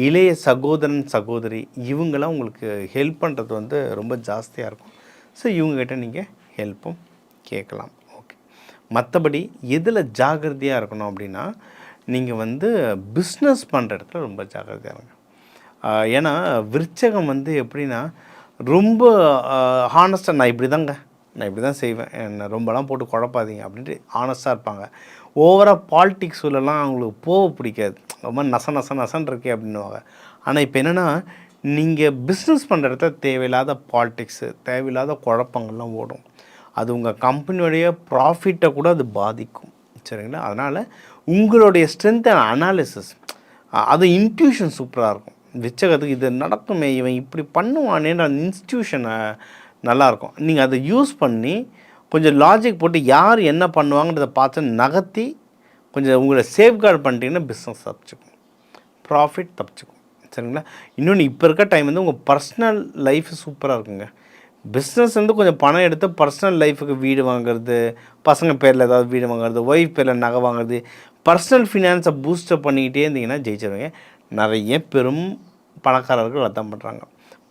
இளைய சகோதரன் சகோதரி இவங்களாம் உங்களுக்கு ஹெல்ப் பண்ணுறது வந்து ரொம்ப ஜாஸ்தியாக இருக்கும். ஸோ இவங்ககிட்ட நீங்கள் ஹெல்ப்பும் கேட்கலாம். ஓகே, மற்றபடி எதில் ஜாகிரதையாக இருக்கணும் அப்படின்னா, நீங்கள் வந்து பிஸ்னஸ் பண்ணுற இடத்துல ரொம்ப ஜாகிரதையாக இருங்க. ஏன்னா விருச்சகம் வந்து எப்படின்னா ரொம்ப ஹானஸ்ட்டாக நான் இப்படி தான் செய்வேன், என்னை ரொம்பலாம் போட்டு குழப்பாதீங்க அப்படின்ட்டு ஹானஸ்ட்டாக இருப்பாங்க. ஓவராக பாலிட்டிக்ஸ் சொல்லலாம் அவங்களுக்கு போக பிடிக்காது, ரொம்ப நசன் இருக்கே அப்படின்னுவாங்க. ஆனால் இப்போ என்னென்னா நீங்கள் பிஸ்னஸ் பண்ணுற இடத்துல தேவையில்லாத பாலிட்டிக்ஸு, தேவையில்லாத குழப்பங்கள்லாம் ஓடும். அது உங்கள் கம்பெனியோடைய ப்ராஃபிட்டை கூட அது பாதிக்கும். சரிங்களா? அதனால் உங்களுடைய ஸ்ட்ரென்த் அண்ட் அனாலிசிஸ், அது இன்ட்யூஷன் சூப்பராக இருக்கும். விச்சகத்துக்கு இது நடக்குமே, இவன் இப்படி பண்ணுவானேன்ற அந்த இன்ஸ்டியூஷனை நல்லாயிருக்கும். நீங்கள் அதை யூஸ் பண்ணி கொஞ்சம் லாஜிக் போட்டு யார் என்ன பண்ணுவாங்கன்றதை பார்த்து நகர்த்தி கொஞ்சம் உங்களை சேஃப்கார்டு பண்ணிட்டீங்கன்னா பிஸ்னஸ் தப்பிச்சுக்கும், ப்ராஃபிட் தப்பிச்சுக்கும். சரிங்களா? இன்னொன்று இப்போ இருக்க டைம் வந்து உங்கள் பர்சனல் லைஃப் சூப்பராக இருக்குங்க. பிஸ்னஸ் வந்து கொஞ்சம் பணம் எடுத்து பர்சனல் லைஃபுக்கு வீடு வாங்குறது, பசங்க பேரில் ஏதாவது வீடு வாங்குறது, ஒய்ஃப் பேரில் நகை வாங்குறது, பர்சனல் ஃபினான்ஸை பூஸ்டப் பண்ணிக்கிட்டே இருந்தீங்கன்னா ஜெயிச்சிருவீங்க. நிறைய பெரும் பணக்காரர்கள் அதான் பண்ணுறாங்க.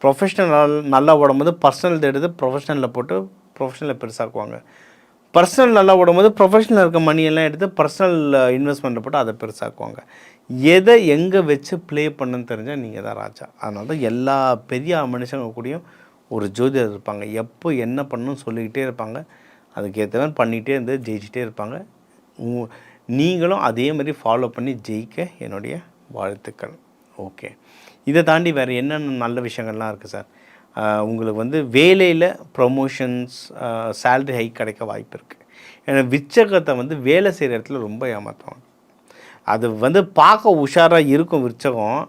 ப்ரொஃபஷ்னல் நல்லா ஓடும்போது பர்சனல் எடுத்து ப்ரொஃபஷ்னலில் போட்டு ப்ரொஃபஷ்னலில் பெருசாக்குவாங்க. பர்சனல் நல்லா ஓடும்போது ப்ரொஃபஷ்னல் இருக்க மணியெல்லாம் எடுத்து பர்சனல் இன்வெஸ்ட்மெண்ட்டில் போட்டு அதை பெருசாக்குவாங்க. எதை எங்கே வச்சு ப்ளே பண்ணுன்னு தெரிஞ்சால் நீங்கள் தான் ராஜா. அதனால தான் எல்லா பெரிய மனுஷங்க கூடயும் ஒரு ஜோதிடர் இருப்பாங்க. எப்போ என்ன பண்ணணும்னு சொல்லிக்கிட்டே இருப்பாங்க, அதுக்கேற்றவன் பண்ணிகிட்டே இருந்து ஜெயிச்சிட்டே இருப்பாங்க. நீங்களும் அதே மாதிரி ஃபாலோ பண்ணி ஜெயிக்க என்னுடைய வாழ்த்துக்கள். ஓகே, இதை தாண்டி வேறு என்னென்ன நல்ல விஷயங்கள்லாம் இருக்குது சார்? உங்களுக்கு வந்து வேலையில் ப்ரொமோஷன்ஸ், சேல்ரி ஹைக் கிடைக்க வாய்ப்பு இருக்குது. ஏன்னா விச்சகத்தை வந்து வேலை செய்கிற இடத்துல ரொம்ப ஏமாற்றுவாங்க. அது வந்து பார்க்க உஷாராக இருக்கும் விருச்சகம்,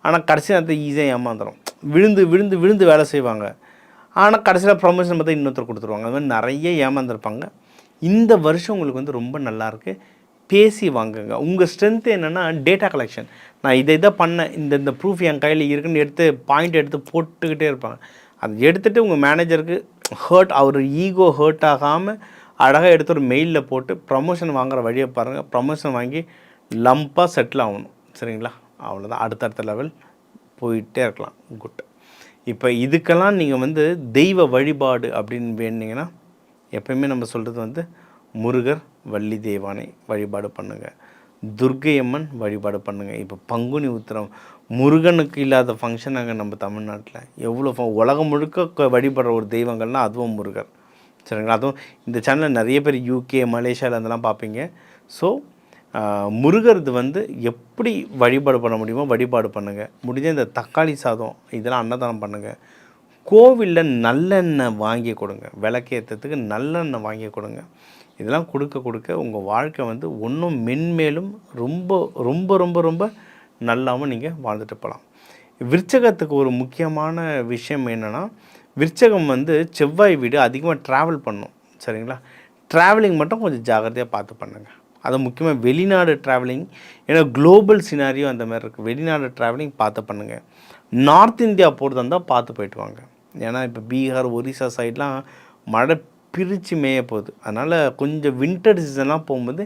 ஆனால் கடைசி நேரத்தில் ஈஸியாக ஏமாந்துடும். விழுந்து விழுந்து விழுந்து வேலை செய்வாங்க, ஆனால் கடைசியில் ப்ரொமோஷன் பார்த்தா இன்னொருத்தர் கொடுத்துருவாங்க. அது மாதிரி நிறைய ஏமாந்துருப்பாங்க. இந்த வருஷம் உங்களுக்கு வந்து ரொம்ப நல்லாயிருக்கு. பேசி வாங்குங்க. உங்கள் ஸ்ட்ரென்த்து என்னென்னா டேட்டா கலெக்ஷன். நான் இதை பண்ணேன், இந்த ப்ரூஃப் என் கையில் இருக்குன்னு எடுத்து பாயிண்ட் எடுத்து போட்டுக்கிட்டே இருப்பாங்க. அதை எடுத்துகிட்டு உங்கள் மேனேஜருக்கு அவர் ஈகோ ஹர்ட் ஆகாமல் அழகாக எடுத்து ஒரு மெயிலில் போட்டு ப்ரமோஷன் வாங்குகிற வழியை பாருங்கள். ப்ரமோஷன் வாங்கி லம்பாக செட்டில் ஆகணும். சரிங்களா? அவ்வளோதான், அடுத்தடுத்த லெவல் போயிட்டே இருக்கலாம். குட். இப்போ இதுக்கெல்லாம் நீங்கள் வந்து தெய்வ வழிபாடு அப்படின்னு வேண்டிங்கன்னா எப்பயுமே நம்ம சொல்கிறது வந்து முருகர், வள்ளி தெய்வானை வழிபாடு பண்ணுங்கள், துர்க்கையம்மன் வழிபாடு பண்ணுங்கள். இப்போ பங்குனி உத்திரம், முருகனுக்கு இல்லாத ஃபங்க்ஷன் அங்கே நம்ம தமிழ்நாட்டில் எவ்வளோ உலகம் முழுக்க வழிபடுற ஒரு தெய்வங்கள்னால் அதுவும் முருகர். சரிங்களா? அதுவும் இந்த சேனலில் நிறைய பேர் யூகே, மலேசியாவில் அதெல்லாம் பார்ப்பீங்க. ஸோ முருகர்து வந்து எப்படி வழிபாடு பண்ண முடியுமோ வழிபாடு பண்ணுங்கள். முடிஞ்ச இந்த தக்காளி சாதம் இதெல்லாம் அன்னதானம் பண்ணுங்கள். கோவிலில் நல்லெண்ணெய் வாங்கி கொடுங்க, விளக்கேற்றத்துக்கு நல்லெண்ணெய் வாங்கி கொடுங்க. இதெல்லாம் கொடுக்க உங்கள் வாழ்க்கை வந்து இன்னும் மென்மேலும் ரொம்ப ரொம்ப ரொம்ப ரொம்ப நல்லாமல் நீங்கள் வாழ்ந்துட்டு போகலாம். விருச்சகத்துக்கு ஒரு முக்கியமான விஷயம் என்னென்னா, விருச்சகம் வந்து செவ்வாய் வீடு அதிகமாக ட்ராவல் பண்ணும். சரிங்களா? ட்ராவலிங் மட்டும் கொஞ்சம் ஜாகிரதையாக பார்த்து பண்ணுங்கள். அது முக்கியமாக வெளிநாடு ட்ராவலிங், ஏன்னா குளோபல் சினாரியோ அந்த மாதிரி இருக்குது. வெளிநாடு ட்ராவலிங் பார்த்து பண்ணுங்கள். நார்த் இந்தியா போகிறதா இருந்தால் பார்த்து போயிட்டு வாங்க. ஏன்னா இப்போ பீகார், ஒரிசா சைட்லாம் மழை பிரித்து மேய போகுது. அதனால் கொஞ்சம் வின்டர் சீசன்லாம் போகும்போது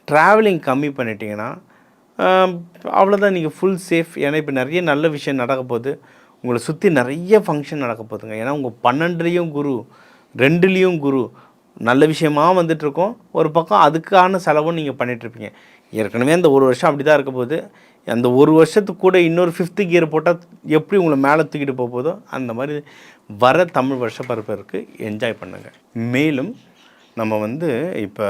ட்ராவலிங் கம்மி பண்ணிட்டீங்கன்னா அவ்வளோதான், நீங்கள் ஃபுல் சேஃப். ஏன்னா இப்போ நிறைய நல்ல விஷயம் நடக்க போகுது. உங்களை சுற்றி நிறைய ஃபங்க்ஷன் நடக்க போகுதுங்க. ஏன்னா உங்கள் 12லேயும் குரு, 2லேயும் குரு நல்ல விஷயமா வந்துட்டுருக்கோம். ஒரு பக்கம் அதுக்கான செலவும் நீங்கள் பண்ணிகிட்ருப்பீங்க. ஏற்கனவே அந்த ஒரு வருஷம் அப்படி தான் இருக்க போகுது. அந்த ஒரு வருஷத்துக்கு கூட இன்னொரு 5th கியர் போட்டால் எப்படி உங்களை மேலே தூக்கிட்டு போகுதோ அந்த மாதிரி வர தமிழ் வருஷ பிறப்பு இருக்குது. என்ஜாய் பண்ணுங்கள். மேலும் நம்ம வந்து இப்போ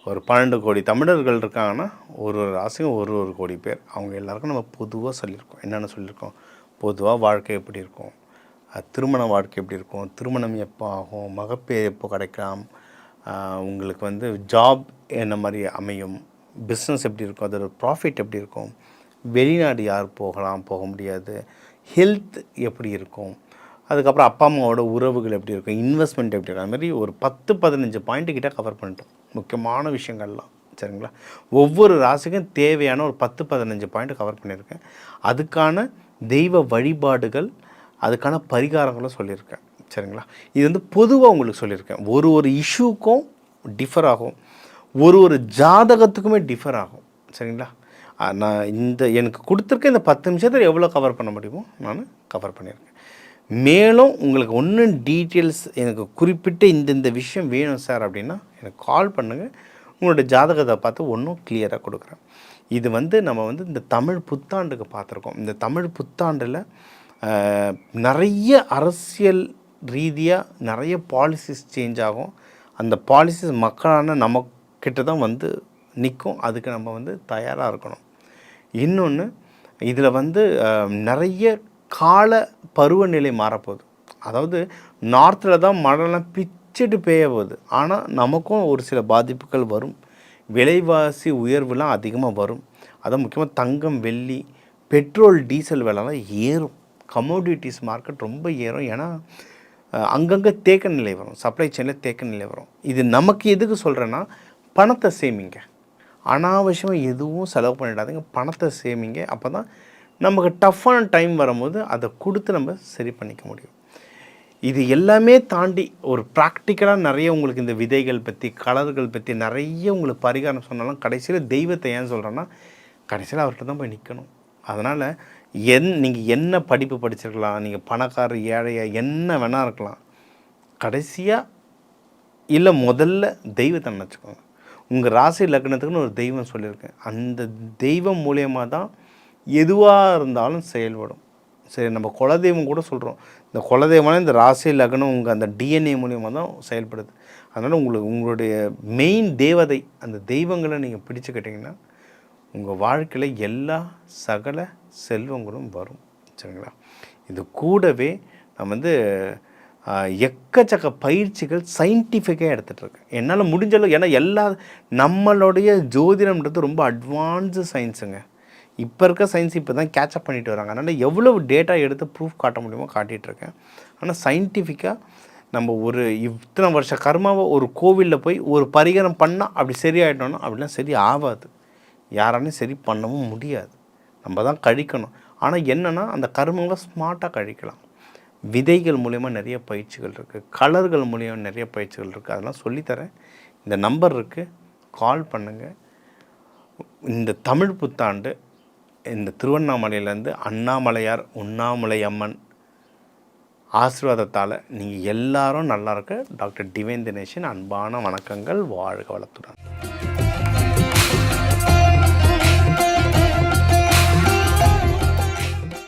ஒரு 12 கோடி தமிழர்கள் இருக்காங்கன்னா ஒரு ராசியும் ஒரு கோடி பேர். அவங்க எல்லாருக்கும் நம்ம பொதுவாக சொல்லியிருக்கோம். என்னென்ன சொல்லியிருக்கோம்? பொதுவாக வாழ்க்கை எப்படி இருக்கும், திருமண வாழ்க்கை எப்படி இருக்கும், திருமணம் எப்போ ஆகும், மகப்பேறு எப்போ கிடைக்கலாம், உங்களுக்கு வந்து ஜாப் என்ன மாதிரி அமையும், பிஸ்னஸ் எப்படி இருக்கும், அதோட ப்ராஃபிட் எப்படி இருக்கும், வெளிநாடு யார் போகலாம் போக முடியாது, ஹெல்த் எப்படி இருக்கும், அதுக்கப்புறம் அப்பா அம்மாவோட உறவுகள் எப்படி இருக்கும், இன்வெஸ்ட்மெண்ட் எப்படி இருக்கும், அது மாதிரி ஒரு 10-15 பாயிண்ட்டுக்கிட்ட கவர் பண்ணிட்டோம். முக்கியமான விஷயங்கள்லாம் சரிங்களா. ஒவ்வொரு ராசிக்கும் தேவையான ஒரு 10-15 பாயிண்ட் கவர் பண்ணியிருக்கேன். அதுக்கான தெய்வ வழிபாடுகள், அதுக்கான பரிகாரங்களும் சொல்லியிருக்கேன் சரிங்களா. இது வந்து பொதுவாக உங்களுக்கு சொல்லியிருக்கேன். ஒரு இஷ்யூக்கும் டிஃபர் ஆகும், ஒரு ஜாதகத்துக்குமே டிஃபர் ஆகும் சரிங்களா. நான் எனக்கு கொடுத்துருக்க இந்த 10 நிமிஷத்தில் எவ்வளோ கவர் பண்ண முடியுமோ நான் கவர் பண்ணியிருக்கேன். மேலும் உங்களுக்கு ஒன்றும் டீட்டெயில்ஸ் எனக்கு குறிப்பிட்டு இந்த விஷயம் வேணும் சார் அப்படின்னா எனக்கு கால் பண்ணுங்கள். உங்களோட ஜாதகத்தை பார்த்து ஒன்றும் கிளியராக கொடுக்குறேன். இது வந்து நம்ம வந்து இந்த தமிழ் புத்தாண்டுக்கு பார்த்துருக்கோம். இந்த தமிழ் புத்தாண்டில் நிறைய அரசியல் ரீதியாக நிறைய பாலிசிஸ் சேஞ்ச் ஆகும். அந்த பாலிசிஸ் மக்களான நம்மக்கிட்ட தான் வந்து நிற்கும். அதுக்கு நம்ம வந்து தயாராக இருக்கணும். இன்னொன்று இதில் வந்து நிறைய கால பருவநிலை மாறப்போகுது. அதாவது நார்த்தில் தான் மழைலாம் பிச்சுட்டு பெய்ய போகுது. ஆனால் நமக்கும் ஒரு சில பாதிப்புகள் வரும். விலைவாசி உயர்வுலாம் அதிகமாக வரும். அதான் முக்கியமாக தங்கம், வெள்ளி, பெட்ரோல், டீசல் விலைலாம் ஏறும். கமோடிட்டிஸ் மார்க்கெட் ரொம்ப ஏறும். ஏன்னா அங்கங்கே தேக்க நிலை வரும், சப்ளை செயினில் தேக்க நிலை வரும். இது நமக்கு எதுக்கு சொல்கிறேன்னா, பணத்தை சேமிங்க. அனாவசியமாக எதுவும் செலவு பண்ணிடாதீங்க, பணத்தை சேமிங்க. அப்போ தான் நமக்கு டஃப்பான டைம் வரும்போது அதை கொடுத்து நம்ம சரி பண்ணிக்க முடியும். இது எல்லாமே தாண்டி ஒரு ப்ராக்டிக்கலாக நிறைய உங்களுக்கு இந்த விதைகள் பற்றி, கலர்கள் பற்றி நிறைய உங்களுக்கு பரிகாரம் சொன்னாலும் கடைசியில் தெய்வத்தை ஏன் சொல்கிறேன்னா, கடைசியில் அவர்கிட்ட தான் போய் நிற்கணும். அதனால் நீங்கள் என்ன படிப்பு படிச்சிருக்கலாம், நீங்கள் பணக்காரர், ஏழையா, என்ன வேணால் இருக்கலாம். கடைசியாக இல்லை முதல்ல தெய்வத்தை நினச்சிக்கோங்க. உங்கள் ராசி லக்னத்துக்குன்னு ஒரு தெய்வம் சொல்லியிருக்கேன். அந்த தெய்வம் மூலியமாக தான் எதுவாக இருந்தாலும் செயல்படும். சரி, நம்ம குலதெய்வம் கூட சொல்கிறோம். இந்த குலதெய்வமான இந்த ராசி லக்னம் உங்கள் அந்த டிஎன்ஏ மூலியமாக தான் செயல்படுது. அதனால் உங்களுடைய மெயின் தேவதை, அந்த தெய்வங்களை நீங்கள் பிடிச்சுக்கிட்டிங்கன்னா உங்கள் வாழ்க்கையில் எல்லா சகல செல்வங்களும் வரும் சரிங்களா. இது கூடவே நம்ம வந்து எக்கச்சக்க பயிற்சிகள் சயின்டிஃபிக்காக எடுத்துகிட்ருக்கேன். என்னால் முடிஞ்சளவு. ஏன்னா நம்மளுடைய ஜோதிடம்ன்றது ரொம்ப அட்வான்ஸு சயின்ஸுங்க. இப்போ இருக்க சயின்ஸ் இப்போ தான் கேட்சப் பண்ணிட்டு வராங்க. அதனால் எவ்வளவு டேட்டா எடுத்து ப்ரூஃப் காட்ட முடியுமோ காட்டிகிட்ருக்கேன். ஆனால் சயின்டிஃபிக்காக நம்ம ஒரு இத்தனை வருஷ கர்மாவை ஒரு கோவிலில் போய் ஒரு பரிகாரம் பண்ணால் அப்படி சரியாயிட்டோன்னா அப்படிலாம் சரி ஆகாது. யாராலையும் சரி பண்ணவும் முடியாது. நம்ம தான் கழிக்கணும். ஆனால் என்னென்னா அந்த கர்மங்களை ஸ்மார்ட்டாக கழிக்கலாம். விதைகள் மூலயமா நிறைய பயிற்சிகள் இருக்குது, கலர்கள் மூலிமா நிறைய பயிற்சிகள் இருக்குது. அதெல்லாம் சொல்லித்தரேன். இந்த நம்பர் இருக்குது, கால் பண்ணுங்கள். இந்த தமிழ் புத்தாண்டு இந்த திருவண்ணாமலையிலேருந்து அண்ணாமலையார், உண்ணாமலை அம்மன் ஆசீர்வாதத்தால் நீங்கள் எல்லாரும் நல்லா இருக்க டாக்டர் டிவைன் தினேஷின் அன்பான வணக்கங்கள். வாழ்க வளத்துடன்.